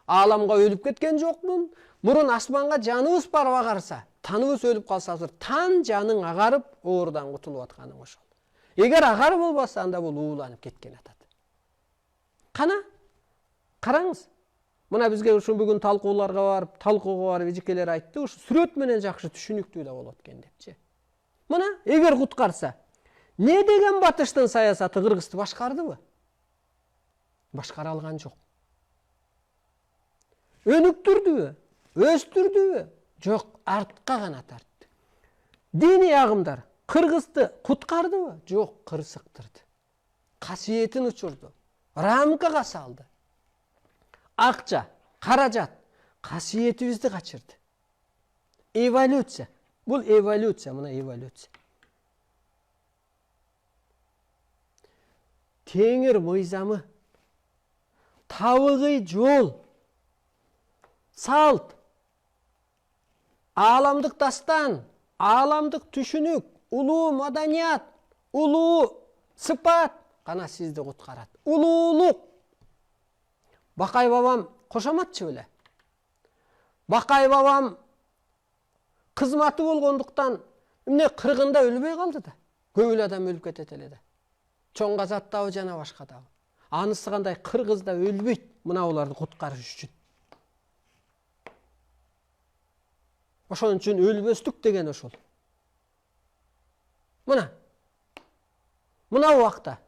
ааламга өлүп кеткен жокмун. Мурун асманга жаныбыз барып агарса, таныбыз өлүп калса, тан жаның агарып, оордан кутулуп атканың ошол. Эгер агарып болбаса, анда бул ууланып кеткен атат. Кана, караңыз. Мына бизге ушу бүгүн талкууларга барып, эжекелер айтты, ушу сүрөт менен жакшы түшүнүктүү да болот экен депчи. Мына, эгер куткарса, не деген батыштын саясаты Кыргызды башкардыбы? Башкара алган жок. Өнүктүрдүбү? Өстүрдүбү? Жок, артка гана тартты. Диний агымдар Кыргызды куткардыбы? Жок, кырсыктырды. Касиетин учурду. Рамкага салды. Акча, каражат, касиетибизди качырды. Эволюция. Бул эволюция, мына эволюция. Теңир мыйзамы, табыгый жол, салт, ааламдык дастан, ааламдык түшүнүк, улуу маданият, улуу сыпат гана сизди куткарат. Улуулук. Бакай бабам кошоматчы беле? Бакай бабам кызматы болгондуктан эмне кыргында өлбөй калды да. Көп эле адам өлүп кетет эле да. Чоң казаттабы жана башкадабы. Анысы кандай кыргыз да өлбөйт, мына уларды куткарыш үчүн. Ошон үчүн өлбөстүк деген ошол. Мына убакта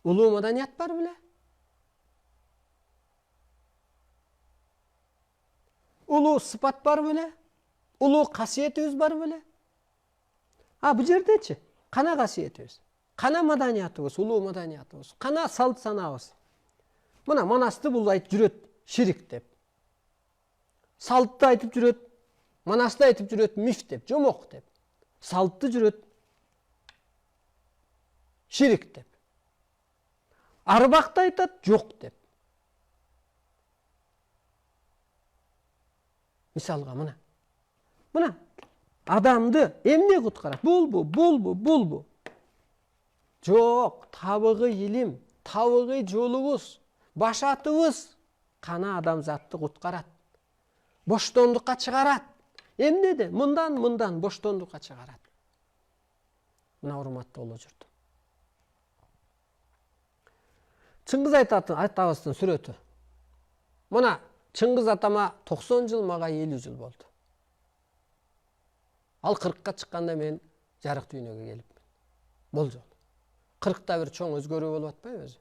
улуу маданият бар беле? Улуу сыпат бар беле? Улуу касиетибиз бар беле? Бул жердечи кана касиетибиз? Кана маданиятыбыз, улуу маданиятыбыз? Кана салт санабыз? Мына Манасты бул айтып жүрөт ширик деп. Салтты айтып жүрөт, Манасты айтып жүрөт миф деп, жомок деп. Салтты жүрөт ширик деп. Арбакты айтат жок деп. Мисалга мына адамды эмне куткарат? Булбу. Жок, табыгый илим, табыгый жолубуз, башатыбыз кана адамзатты куткарат. Боштондукка чыгарат. Эмнеде? Мындан боштондукка чыгарат. Мына урматтуу улуу журтум. Чыңгыз атабыздын сүрөтү. Мына Чыңгыз атама 90 жыл, мага 50 жыл болду. Ал 40-ка чыкканда мен жарык дүйнөгө келипмин. Бул жол. 40-та бир чоң өзгөрүү болуп атпайбы өзү?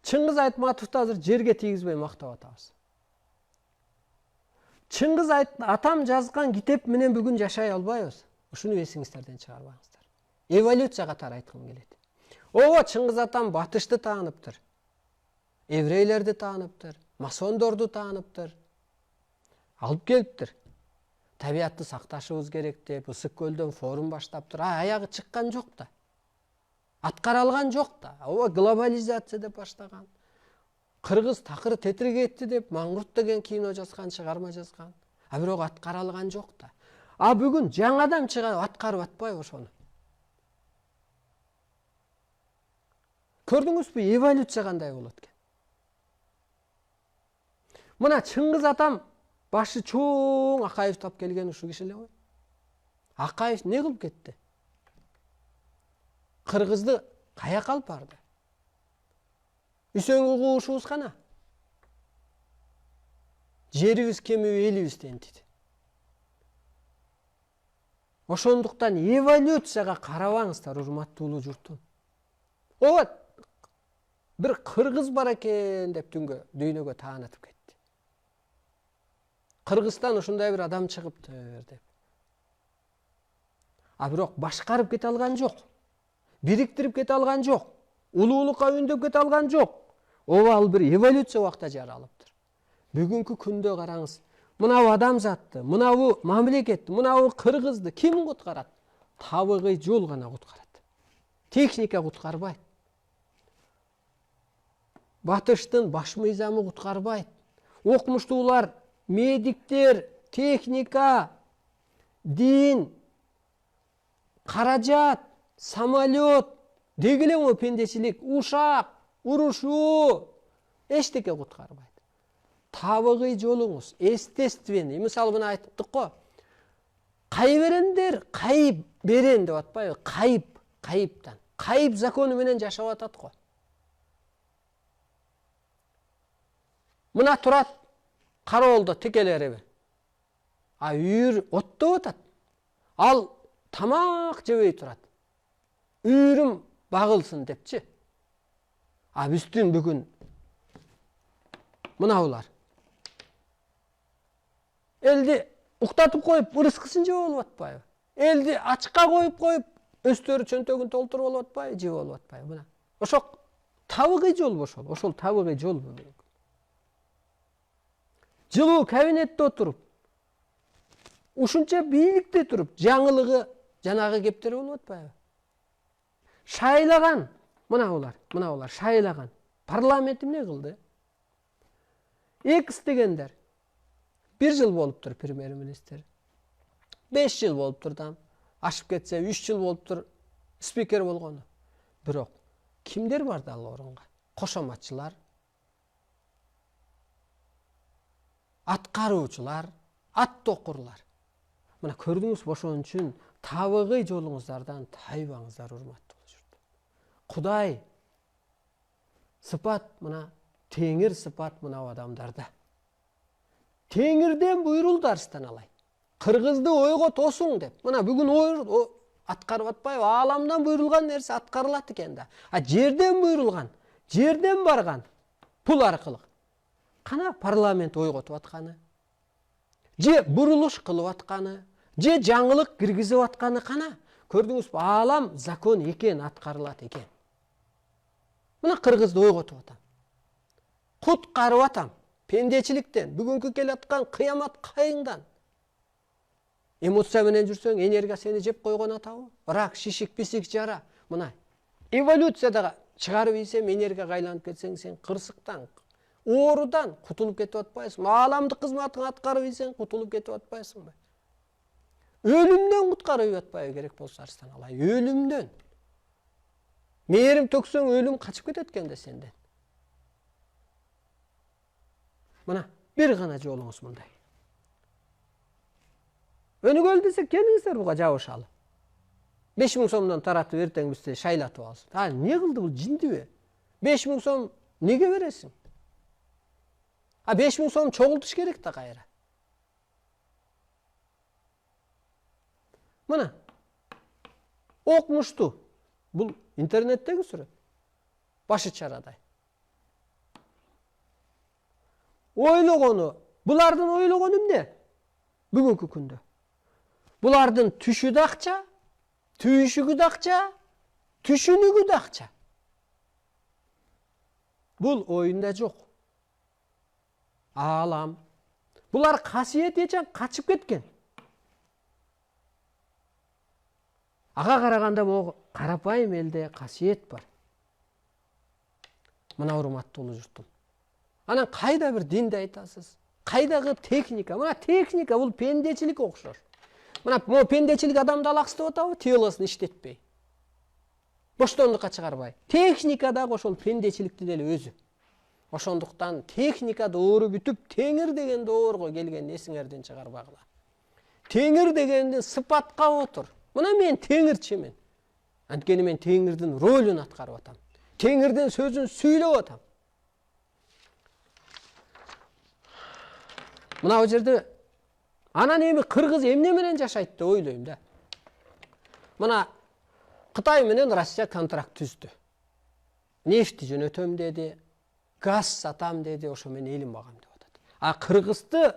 Чыңгыз Айтматовду азыр жерге тийгизбей мактап атабыз. Чыңгыз атам жазган китеп менен бүгүн жашай албайбыз. Ушуну эсиңиздерден чыгарбаңыздар. Эволюция катары айткым келет. Чыңгыз атам батышты тааныптыр. Еврейлерди тааныптыр. Масондорду тааныптыр. Алып келиптир. Табиатты сакташыбыз керек деп, Ысык көлдөн форум баштаптыр. Аягы чыккан жок да. Аткара алган жок да. Глобализация деп баштаган. Кыргыз такыр тетирик этти деп Маңгурт деген кино жазган, чыгарма жазган. Бирок аткара алган жок да. Бүгүн жаңадан чыгып аткарып атпайбы ошону? Көрдүңүзбү эволюция кандай болот экен? Мына Чыңгыз атам башы чоң Акаевди алып келген ушу киши эле го. Акаев не кылып кетти? Кыргызды каяка алып барды? Үсөнгө куушубуз кана? Жерибиз кемип элибиз тентиди. Ошондуктан эволюцияга карабаңыздар, урматтуулуу журтум. Ооба, бир кыргыз бар экен деп дүйнөгө таанытып кетти. Кыргызстан ушундай бир адам чыгыптыр деп. А бирок башкарып кете алган жок. Бириктирип кете алган жок. Улуулукка үндөп кете алган жок. Ооба, ал бир эволюция убакта жаралыптыр. Бүгүнкү күндө караңыз. Мынау адамзатты, мынау мамлекетти, мынау кыргызды ким куткарат? Табигый жол гана куткарат. Техника куткарбайт. Батыштын баш мыйзамы куткарбайт. Окумуштуулар, медиктер, техника, дин, каражат, самолет, деги эле пендечилик, ушак, урушуу эчтеке куткарбайт. Табигый жолуңуз, естественный. Мисалы мына айттык го. Кайберендер кайып берен деп атпайбы? Кайыптан. Кайып закону менен жашап атат го. Мына турат кароолдо текелери. А үйүр оттоп атат. Ал тамак жебей турат. Үйүрүм багылсын депчи. А биздин бүгүн мынаулар элди уктатып коюп ырыскысын жеп алып атпайбы? Элди ачка коюп өстөрү чөнтөгүн толтуруп алып атпайбы, жеп алып атпайбы? Мына ошол табигый жол ошол. Ошол табигый жол. Жылуу кабинетте отуруп, ушунча бийликте туруп, жаңылыгы жанагы кептер болуп атпайбы? Шайлаган мынаулар шайлаган. Парламент эмне кылды? Экс дегендер 1 жыл болуптур премьер-министр. 5 жыл болуптур да. Ашып кетсе 3 жыл болуптур спикер болгону. Бирок кимдер бар да ал орунга? Кошоматчылар, аткаруучулар, аттокурлар. Мына көрдүңүзбү, ошон үчүн табигый жолуңуздардан тайбаңыздар, урматтуу журт. Кудай сыпат мына теңир сыпат мына адамдарда. Теңирден буйрулду арстан алай. Кыргызды ойго тосуң деп. Мына бүгүн ой аткарып атпайбы? Ааламдан буйрулган нерсе аткарылат экен да. А жерден буйрулган, жерден барган пул аркылуу. Кана парламент ойготуп атканы? Же бурулуш кылып атканы? Же жаңылык киргизип атканы кана? Көрдүңүзбү? Аалам закон экен, аткарылат экен. Мына кыргызды ойготуп атам. Куткарып атам. Пендечиликтен, бүгүнкү келаткан кыямат кайыңдан. Эмоция менен жүрсөң, энергия сени жеп койгон атабы? Рак, шишик, писик, жара. Мына эволюцияда чыгарып ийсем, энергияга айланып кетсең, сен кырсыктан, оорудан кутулуп кетип атпайсың. Ааламдык кызматын аткарып ийсең, кутулуп кетип атпайсыңбы? Өлүмдөн куткарып атпайбы керек болсо арстан алай? Өлүмдөн. Мээрим төксөң, өлүм качып кетет экен да сенден. Мына бир гана жолуңуз мындай. Өнүгөл десе келиңиздер буга жабышалы. 5000 сомдон таратып эртең бизди шайлатып алсын. А не кылды бул, жиндиби? 5000 сом неге бересиң? А 5000 сом чогултуш керек да кайра. Мына окумуштуу. Бул интернеттеги сүрөт. Башы чарадай. Ойлогону, булардын ойлогону эмне? Бүгүнкү күндө. Булардын түшү да акча, түйүшүгү да акча, түшүнүгү да акча. Бул оюнда жок. Аалам. Булар касиет эчен качып кеткен. Ага караганда могу карапайым элде касиет бар. Мына урматтуулуу журтум. Анан кайда бир динди айтасыз? Кайдагы техника? Мына техника бул пендечилик окшош. Мына пендечилик адамды алаксытып атабы, тыйылысын иштетпей. боштондукка чыгарбай. Техника дагы ошол пендечиликтин эле өзү. Ошондуктан техника доору бүтүп, теңир деген доорго келген эсиңерден чыгарбагыла. Теңир дегендин сыпатка отур. Мына мен теңирчимин. Анткени мен теңирдин ролун аткарып атам. Теңирдин сөзүн сүйлөп атам. Мына жерде анан эми кыргыз эмне менен жашайт деп ойлойм да. Мына Кытай менен Россия контракт түздү. Нефти жөнөтөм деди, газ сатам деди, ошо менен элим багам деп атат. А Кыргызды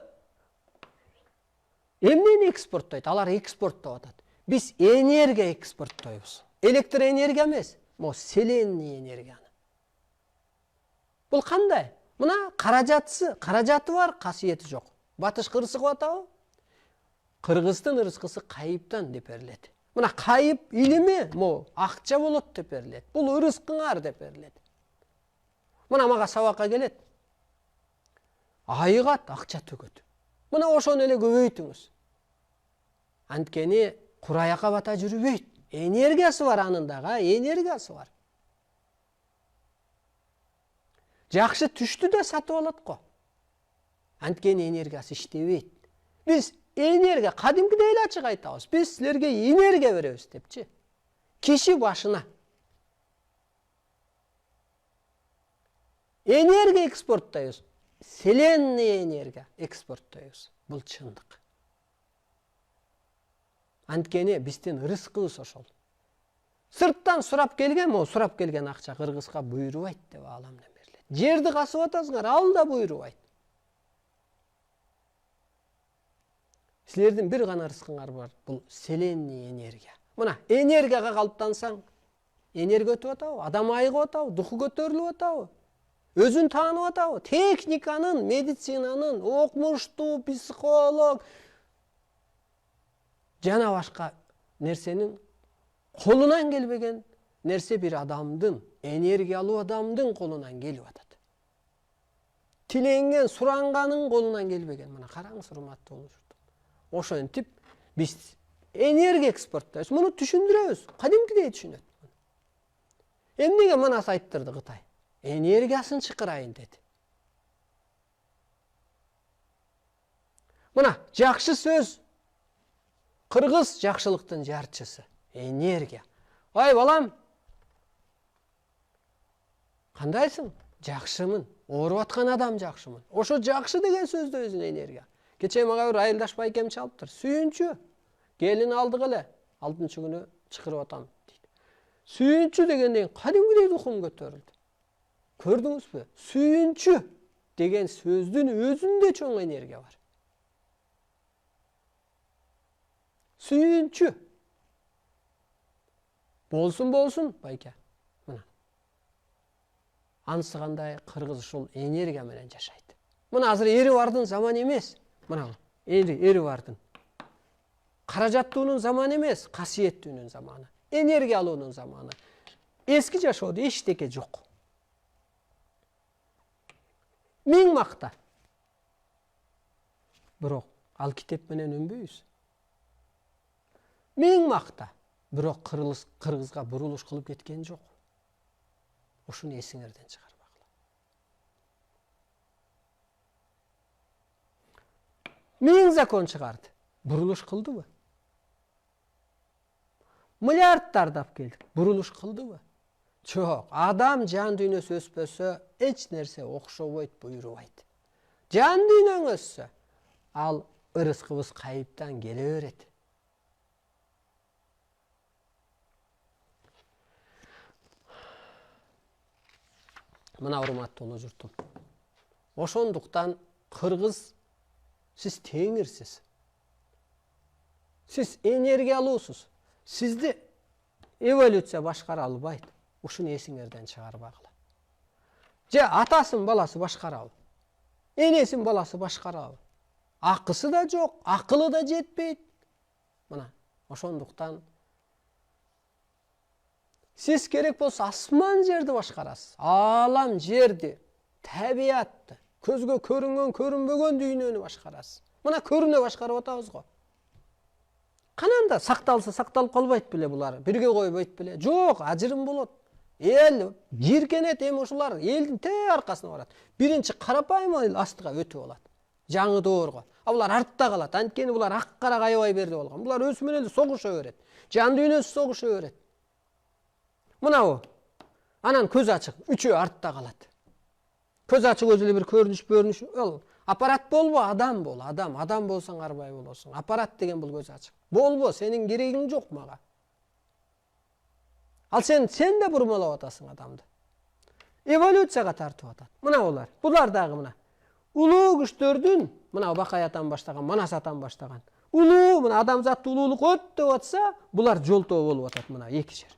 эмнени экспорттойт? Алар экспорттоп атат. Биз энергия экспорттойбуз. Электр энергия эмес, могу селенный энергияны. Бул кандай? Мына каражаты бар, касиети жок. Батыш кырсыгып атабы? Кыргыздын ырыскысы кайыптан деп берилет. Мына кайып илими могу акча болот деп берилет. Бул ырыскыңар деп берилет. Мына мага сабакка келет. Айыгат, акча төгөт. Мына ошону эле көбөйтүңүз. Анткени кураяка бата жүрбөйт. Энергиясы бар анын дагы, энергиясы бар. Жакшы түштү да сатып алат го. Анткени энергиясы иштебейт. Биз энергия кадимкидей эле ачык айтабыз. Биз силерге энергия беребиз депчи. Киши башына. Энергия экспорттойбуз. Селенный энергия экспорттойбуз. Бул чындык. Анткени биздин рызкыбыз ошол. Сырттан сурап келген, могу сурап келген акча кыргызга буйрубайт деп ааламдан берилет. Жерди касып атасыңар, ал да буйрубайт. Силердин бир гана рызкыңар бар, бул селенный энергия. Мына энергияга калыптансаң, энергия өтүп атабы, адам айыгып атабы, духу көтөрүлүп атабы, өзүн таанып атабы, техниканын, медицинанын, окумуштуу психолог жана башка нерсенин колунан келбеген нерсе бир адамдын, энергиялуу адамдын колунан келип атат. Тиленген, суранганын колунан келбеген. Мына караңыз, урматтуу болушут. Ошентип биз энергия экспорттойбуз. Муну түшүндүрөбүз. Кадимкидей түшүнөт. Эмнеге манас айттырды Кытай? Энергиясын чыкырайын деди. Мына жакшы сөз. Кыргыз жакшылыктын жарчысы. Энергия. Ой балам, кандайсың? Жакшымын. Ооруп аткан адам жакшымын. Ошо жакшы деген сөздө өзүнө энергия. Кече мага бир айылдаш байкем чалыптыр. Сүйүнчү. Келин алдык эле. 6-күнү чакырып атам дейт. Сүйүнчү дегенден кадимкидей духум көтөрүлдү. Көрдүңүзбү? Сүйүнчү деген сөздүн өзүндө чоң энергия бар. Сүйүнчү. Болсун байке. Мына. Анысы кандай? Кыргыз ушул энергия менен жашайт. Мына азыр эри бардын заманы эмес. Мына эри бардын. Каражаттуунун заманы эмес, касиеттүүнүн заманы. Энергиялуунун заманы. Эски жашоодо эчтеке жок. Миң макта. Бирок ал китеп менен өнбөйбүз. Миң макта. Бирок Кыргызга бурулуш кылып кеткен жок. Ошуну эсиңерден чыгарбагыла. Миң закон чыгарды. Бурулуш кылдыбы? Миллиарддардап келдик. Бурулуш кылдыбы? Жок. Адам жан дүйнөсү өспөсө, эч нерсе окшобойт, буйрубайт. Жан дүйнөң өссө, ал ырыскыбыз кайыптан келе берет. Мына урматтуу журтум. Ошондуктан кыргыз сиз теңирсиз. Сиз энергиялуусуз. Сизди эволюция башкара албайт. Ушуну эсиңерден чыгарбагыла. Же атасын баласы башкарабы? Энесин баласы башкарабы? Акысы да жок, акылы да жетпейт. Мына ошондуктан сиз керек болсо асман жерди башкарасыз. Алам жерди, табиатты, көзгө көрүнгөн, көрүнбөгөн дүйнөнү башкарасыз. Мына көрүнө башкарып атабыз го. Кананда сакталса сакталып калбайт беле булар. Бирге койбойт беле. Жок, ажырым болот. Эл жиркенет, эми ушулар элдин аркасына барат. Биринчи карапайым эл астыга өтүп алат. Жаңы доорго. Булар артта калат. Анткени булар ак карак аябай берди болгон. Булар өзү менен согуша берет. Жан дүйнөсү согуша берет. Мынабу. Анан көз ачык, үчөө артта калат. Көз ачык өзү эле бир көрүнүш. Ал аппарат болбо, адам бол, адам. Адам болсоң арбай болосуң. Аппарат деген бул көз ачык. Болбо, сенин керегиң жок мага. Ал сен да бурмалап атасың адамды. Эволюцияга тартып атат. Мына булар. Булар дагы мына. Улуу күчтөрдүн, мына Бакай атан баштаган, Манас атан баштаган. Улуу, мына адамзатты улуулук өттөп атса, булар жолтоо болуп атат мына эки жер.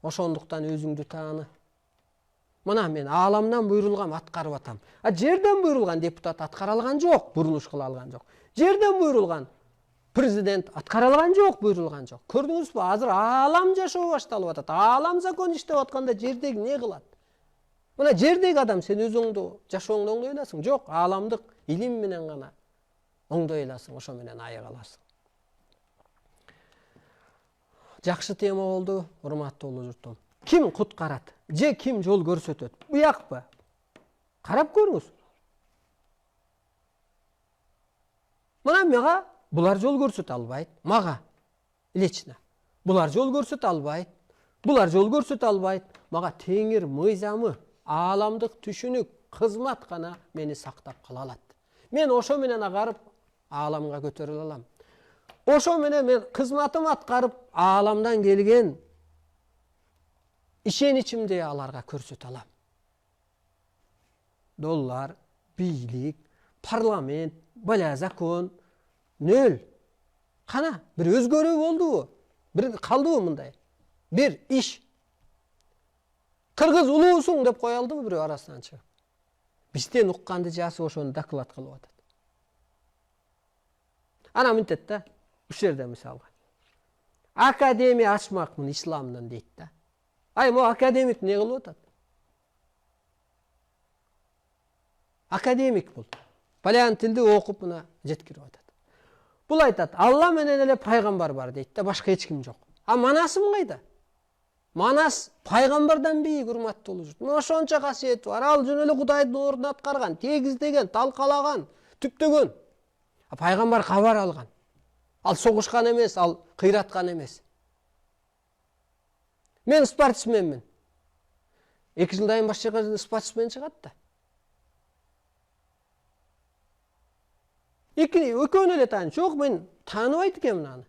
Ошондуктан өзүңдү тааны. Мына мен ааламдан буйрулган аткарып атам. Жерден буйрулган депутат аткара алган жок, бурулуш кыла алган жок. Жерден буйрулган президент аткара алган жок, буйрулган жок. Көрдүңүзбү? Азыр аалам жашоо башталып атат. Аалам закон иштеп атканда жердеги не кылат? Мына жердеги адам сен өзүңдү жашооңду оңдой аласың? Жок, ааламдык илим менен гана оңдой аласың, ошо менен айыга аласың. Жакшы тема болду, урматтуу улуу журтум. Ким куткарат? Же ким жол көрсөтөт? Буякпы? Карап көрүңүз. Мына мага булар жол көрсөтө албайт. Мага лично. Булар жол көрсөтө албайт. Булар жол көрсөтө албайт. Мага теңир мыйзамы, ааламдык түшүнүк, кызмат гана мени сактап кала алат. Мен ошо менен агарып ааламга көтөрүлө алам. Ошо менен мен кызматым аткарып ааламдан келген ишеничимди аларга көрсөтө алам. Доллар, бийлик, парламент, бала закон, нөл. Кана бир өзгөрүү болдубу? Бир калдыбы мындай? Бир иш. Кыргыз улуусуң деп кое алдыбы бирөө арасынан чыгып? Бизден укканды жасып ошону доклад кылып атат. Ана мынтет да, ушу жерде мисалга. Академия ачмакмын исламдын дейт да. Ай, мо академик не кылып атат? Академик бул. Палеан тилди окуп мына жеткирип атат. Бул айтат, Алла менен эле пайгамбар бар дейт да, башка эч ким жок. А Манасым кайда? Манас пайгамбардан бийик, урматтуу улуу журт. Ошончо касиети бар. Ал жөн эле Кудайдын ордун аткарган, тегиздеген, талкалаган, түптөгөн. А пайгамбар кабар алган. Ал согушкан эмес, ал кыйраткан эмес. Мен спортсменмин. 2 жылдан башка спортсмен чыгат да. Экөөнү эле таанып, жок мен тааныбайт экенмин аны.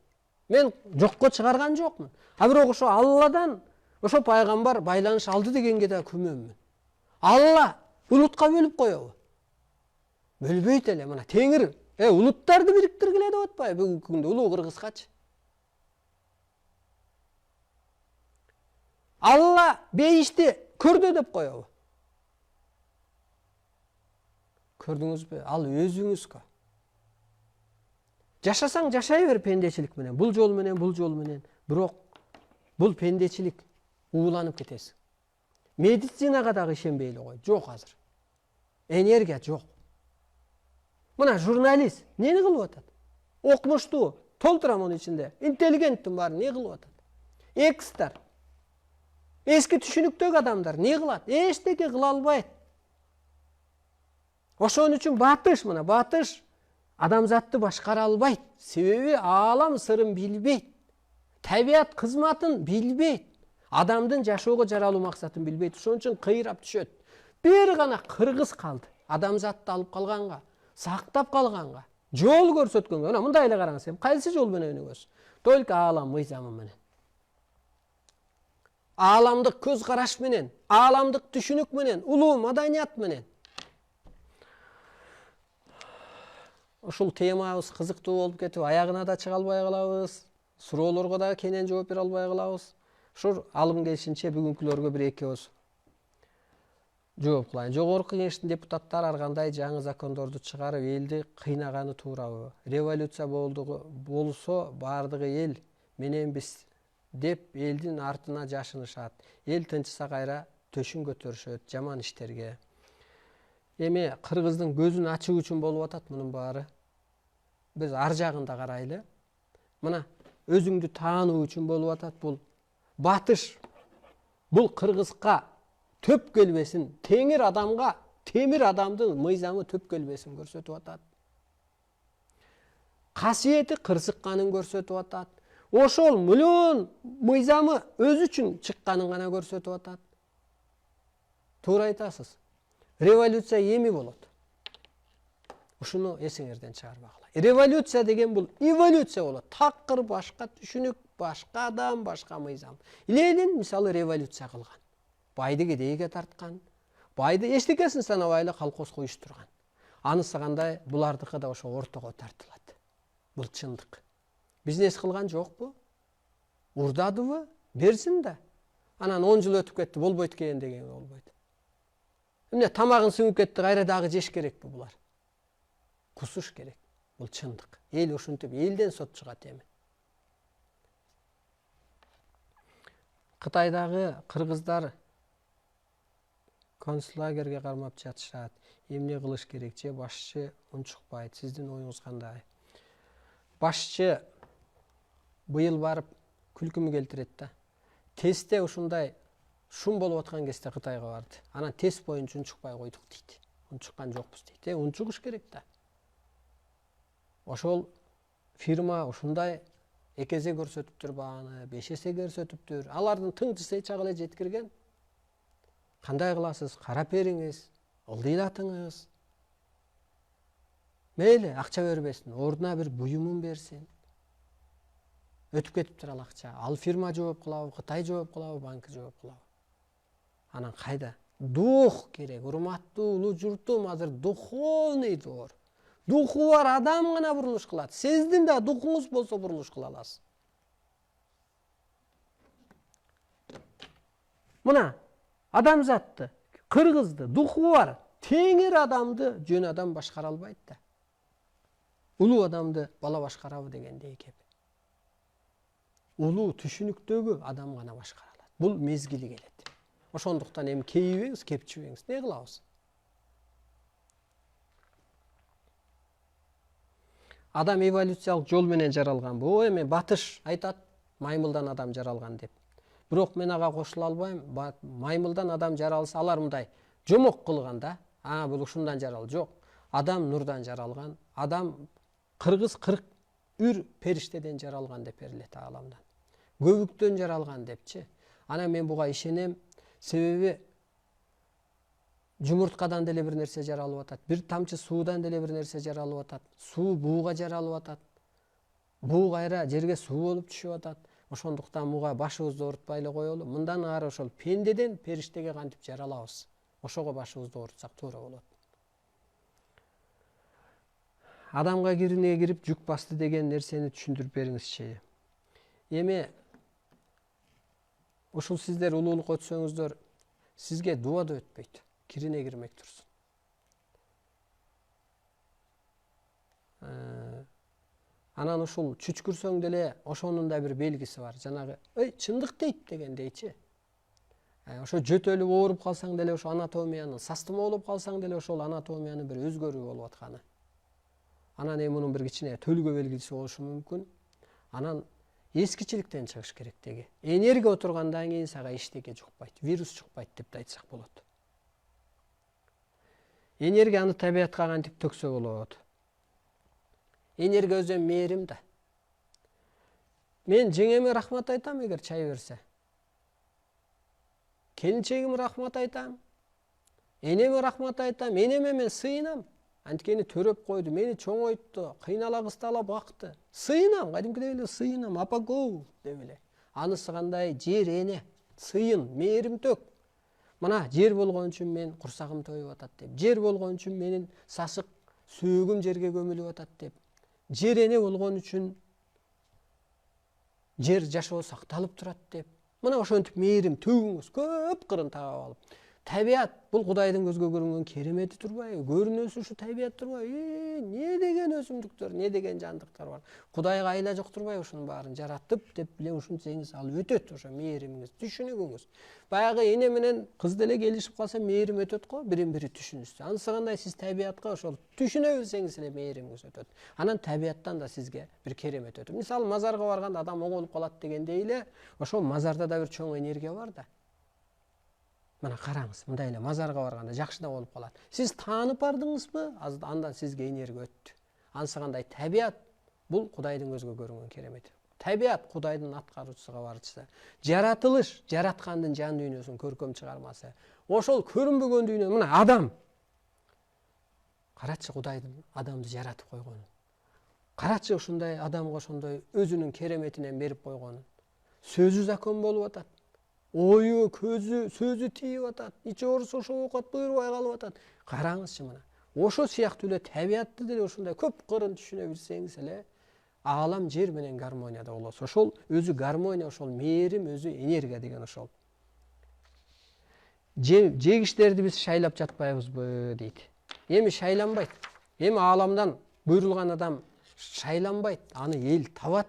Мен жокко чыгарган жокмун. А бирок ошо Алладан ошо пайгамбар байланыш алды дегенге да күмөнмүн. Алла улутка бөлүп коебу? Бөлбөйт эле, мына теңир улуттарды бириктиргиле деп атпайбы бүгүнкү күндө улуу кыргызгачы. Алла бейишти көрдө деп коебу? Көрдүңүзбү? Ал өзүңүзгө. Жашасаң жашай бер пендечилик менен, бул жол менен, бул жол менен. Бирок бул пендечилик ууланып кетесиң. Медицинага дагы ишенбей эле кой. Жок азыр. Энергия жок. Мына журналист нени кылып атат? Окумуштуу, толтурам анын ичинде. Интеллигенттин баары не кылып атат? Экстер. Эски түшүнүктөгү адамдар не кылат? Эчтеке кыла албайт. Ошон үчүн батыш, мына батыш адамзатты башкара албайт. Себеби аалам сырын билбейт. Табият кызматын билбейт. Адамдын жашоого жаралуу максатын билбейт. Ошон үчүн кыйрап түшөт. Бир гана кыргыз калды. Адамзатты алып калганга, сактап калганга, жол көрсөткөнгө. Мына мындай эле караңыз, сен кайсы жол менен өнүгөсүң? Только аалам мыйзамы менен. Ааламдык көз караш менен, ааламдык түшүнүк менен, улуу маданият менен. Ушул темабыз кызыктуу болуп кетип, аягына да чыга албай калабыз. Суроолорго да кенен жооп бере албай калабыз. Ушул алым келишинче бүгүнкүлөргө бир эки ооз жооп кылайын. Жогорку кеңештин депутаттары ар кандай жаңы закондорду чыгарып, элди кыйнаганы туурабы? Революция болсо бардыгы эл мененбиз деп элдин артына жашынышат. Эл тынчса кайра төшүн көтөрүшөт жаман иштерге. Эми кыргыздын көзүн ачуу үчүн болуп атат мунун баары. Biz ар жагында карайлы. Мына өзүңдү таануу үчүн болуп атат бул батыш. Бул кыргызга төп келбесин, теңир адамга темир адамдын мыйзамы төп келбесин көрсөтүп атат. Касиети кырсыкканын көрсөтүп атат. Ошол миллион мыйзамы өзү үчүн чыкканын гана көрсөтүп атат. Туура айтасыз. Революция эми болот. Ушуну эсиңерден чыгарбагыла. Революция деген бул эволюция болот. Такыр башка түшүнүк, башка адам, башка мыйзам. Ленин мисалы революция кылган. Байды кедейге тарткан. Байды эчтекесин санабай эле колхозго уюштурган. Анысы кандай, булардыкы да ошо ортого тартылат. Бул чындык. Бизнес кылган жокпу? Урдадыбы? Берсин да. Анан 10 жыл өтүп кетти, болбойт экен деген болбойт. Эмне тамагын сіңип кетти, кайра дагы жеш керекпи булар? Кусуш керек. Бул чындык. Эл ушинтип элден сот чыгат эми. Кытайдагы кыргыздар концлагерге кармап жатышат. Эмне кылыш керек же башчы унчукпайт. Сиздин оюңуз кандай? Башчы быйыл барып күлкүмү келтирет да. Тестте ушундай шум болуп аткан кезде Кытайга барды. Анан тест боюнча унчукпай койдук дейт. Унчуккан жокпуз дейт. Унчугуш керек да. Ошол фирма ушундай 2 эсе көрсөтүптүр бааны, 5 эсе көрсөтүптүр. Алардын тыңчысы чак эле жеткирген. Кандай кыласыз? Карап бериңиз, ылдыйлатыңыз. Мейли, акча бербесин, ордуна бир буюмун берсин. Өтүп кетиптир ал акча. Ал фирма жооп кылабы, Кытай жооп кылабы, банкы жооп кылабы. Анан кайда? Дух керек. Урматтуу улуу журтум, азыр духовный двор. Духу бар адам гана бурулуш кылат. Сиздин да духуңуз болсо бурулуш кыла аласыз. Мына адамзатты, кыргызды, духу бар, теңир адамды жөн адам башкара албайт да. Улуу адамды бала башкарабы дегендей кеп. Улуу түшүнүктөгү адам гана башкара алат. Бул мезгили келет. Ошондуктан эми кейибеңиз, кепчибеңиз. Не кылабыз? Адам эволюциялык жол менен жаралган. Бул эми батыш айтат, маймылдан адам жаралган деп. Бирок мен ага кошула албайм. Маймылдан адам жаралса, алар мындай жомок кылган да. Бул ушундан жарал. Жок. Адам нурдан жаралган. Адам кыргыз 40 үр периштеден жаралган деп берилет ааламдан. Көбүктөн жаралган депчи. Анан мен буга ишенем. Себеби жумурткадан деле бир нерсе жаралып атат. Бир тамчы суудан деле бир нерсе жаралып атат. Суу бууга жаралып атат. Буу кайра жерге суу болуп түшүп атат. Ошондуктан муга башыбызды оорутпай эле коелу. Мындан ары ошол пендеден периштеге кантип жаралабыз. Ошого башыбызды оорутсак туура болот. Адамга кирине кирип жүк басты деген нерсени түшүндүрүп бериңизчи. Эми ушул сиздер улуулукка өтсөңүздөр, сизге дуа да өтпөйт. Кирине кирмек турсун. Анан ушул чүчкүрсөң деле ошонун да бир белгиси бар. Жанагы чындык дейт дегендейчи. Ошо жөтөлүп ооруп калсаң деле ошо анатомиянын, састыма болуп калсаң деле ошол анатомиянын бир өзгөрүү болуп атканы. Анан эми мунун бир кичине төлгө белгиси болушу мүмкүн. Анан эскичиликтен чыгыш керек деги. Энергия отургандан кийин сага эчтеке жукпайт, вирус жукпайт деп айтсак болот. Энергияны табиатка кантип төксө болот? Энергия өзү мээрим да. Мен жеңеме рахмат айтам эгер чай берсе. Келинчегиме рахмат айтам. Энеме рахмат айтам. Энеме мен сыйынам. Анткени төрөп койду, мени чоңойтtu, кыйнала кыстала бакты. Сыйынам, кадимкидей эле сыйынам, апагоу деп эле. Анысы кандай жер эне, сыйын, мээрим төк. Мына жер болгон үчүн мен курсагым тоюп атат деп. Жер болгон үчүн менин сасык сөөгүм жерге көмүлүп атат деп. Жер эне болгон үчүн жер жашоо сакталып турат деп. Мына ошентип мээрим төгүңүз көп кырын таап алып. Tabiat bул Кудайдын көзгө көрүнгөн керемети турбайбы? Көрүнөсү ушу табият турбайбы? Не деген өсүмдүктөр, не деген жандыктар бар. Кудайга айла жок турбайбы ушунун баарын жаратып деп биле ушинтсеңиз ал өтөт ошо мээримиңиз, түшүнүгүңүз. Баягы эне менен кыз деле келишип калса мээрим өтөт го, бирин-бири түшүнүшсө. Анысы кандай сиз табиятка ошол түшүнө билсеңиз эле мээримиңиз өтөт. Анан табияттан да сизге бир керемет өтөт. Мисалы мазарга барганда адам оңолуп калат дегендей эле, ошол мазарда да бир чоң энергия бар да. Мына караңыз, мындай эле мазарга барганда жакшыда болуп калат. Сиз таанып бардыңызбы? Андан сизге энергия өттү. Анысы кандай табият бул Кудайдын көзгө көрүнгөн керемети. Табият Кудайдын аткаруучусу кабарчысы. Жаратылыш жараткандын жан дүйнөсүнүн көркөм чыгармасы. Ошол көрүнбөгөн дүйнө, мына адам. Карачы Кудайдын адамды жаратып койгонун. Карачы ушундай адамга ошондой өзүнүн кереметинен берип койгонун. Сөзү закон болуп атат. Ою, көзү, сөзү тийип атат. Ичи оорусу ошо оокат буйрубай калып атат. Караңызчы мына. Ошо сыяктуу эле табиятты деле ушундай көп кырын түшүнө билсеңиз эле, аалам жер менен гармонияда болосуз. Ошол өзү гармония, ошол мээрим, өзү энергия деген ошол. Жегиштерди биз шайлап жатпайбызбы дейт. Эми шайланбайт. Эми ааламдан буйрулган адам шайланбайт. Аны эл табат.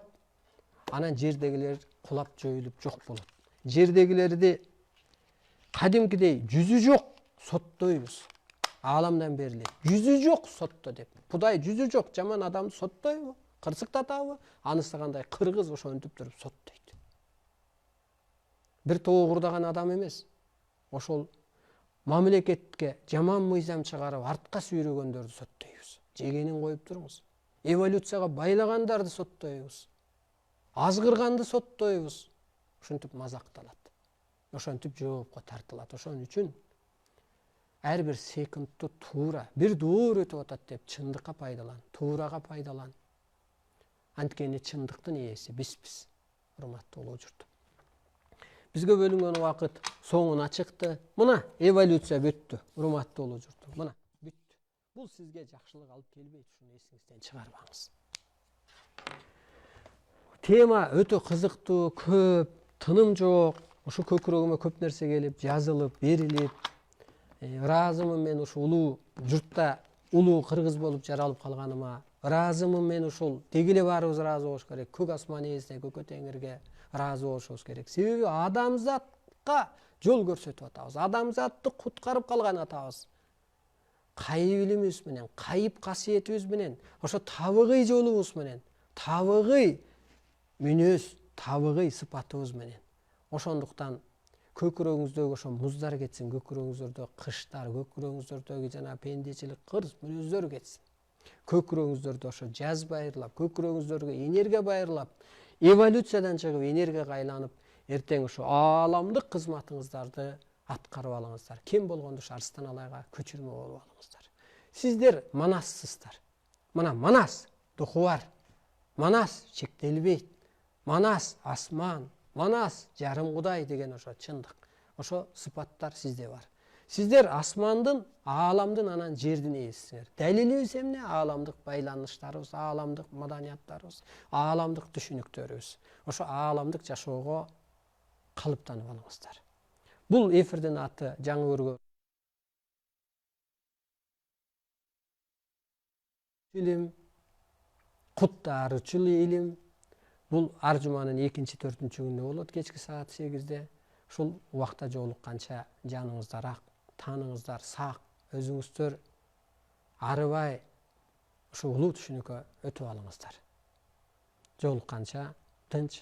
Анан жердегилер кулап жоюлуп жок болот. Жердегилерди кадимкидей жүзү жок соттойбуз. Ааламдан берилет. Жүзү жок сотто деп. Кудай жүзү жок жаман адамды соттойбу? Кырсыктатабы? Анысы кандай кыргыз ошентип туруп соттойт. Бир тоо курдаган адам эмес. Ошол мамлекетке жаман мыйзам чыгарып артка сүйрөгөндөрдү соттойбуз. Жегенин коюп туруңуз. Эволюцияга байлагандарды соттойбуз. Азгырганды соттойбуз. Ошентип мазакталат. Ошентип жоопко тартылат. Ошон үчүн ар бир секундту туура, бир дуур өтүп атат деп чындыкка пайдалан, туурага пайдалан. Анткени чындыктын ээси бизбиз, урматтуу улуу журт. Бизге бөлүнгөн убакыт соңуна чыкты. Мына эволюция бүттү, урматтуу улуу журт. Мына бүттү. Бул сизге жакшылык алып келбейт, ушуну эсиңизден чыгарбаңыз. Тема өтө кызыктуу, көп, тыным жок. Ушу көкүрөгүмө көп нерсе келип, жазылып, берилип, ыраазымын мен ушу улуу журтта улуу кыргыз болуп жаралып калганыма. Ыраазымын мен ушул дегиле баарыбыз ыраазы болуш керек. Көк асман ээсине, көкө теңирге ыраазы болушубуз керек. Себеби адамзатка жол көрсөтүп атабыз. Адамзатты куткарып калган атабыз. Кайып илимибиз менен, кайып касиетибиз менен, ошо табыгый жолубуз менен, табыгый мүнөз, табыгый сыпатыбыз менен. Ошондуктан көкүрөгүңүздөгү ошо муздар кетсин, көкүрөгүңүздөрдө кыштар, көкүрөгүңүздөрдөгү жана пендечилик, кырс мүнөздөр кетсин. Көкүрөгүңүздөрдө ошо жаз байырлап, көкүрөгүңүздөргө энергия байырлап, эволюциядан чыгып энергияга айланып, эртең ошо ааламдык кызматыңыздарды аткарып алыңыздар. Кем болгондо ушу Арстан Алайга көчүрмө болуп алыңыздар. Сиздер манассыздар. Мына Манас духу бар. Манас чектелбейт. Манас асман, Манас жарым Кудай деген ошо чындык. Ошо сыпаттар сизде бар. Сиздер асмандын, ааламдын, анан жердин ээсисиңер. Далилибиз эмне? Ааламдык байланыштарыбыз, ааламдык маданияттарыбыз, ааламдык түшүнүктөрүбүз. Ошо ааламдык жашоого калыптанып алыңыздар. Бул эфирдин аты жаңы көргөн илим, куттаарчыл илим. Бул ар жуманын 2-4 күнүндө болот, кечки саат 8-де. Ушул убакта жолукканча жаныңыздар ак, таныңыздар сак, өзүңүздөр арыбай ушу улуу түшүнүккө өтүп алыңыздар. Жолукканча тынч,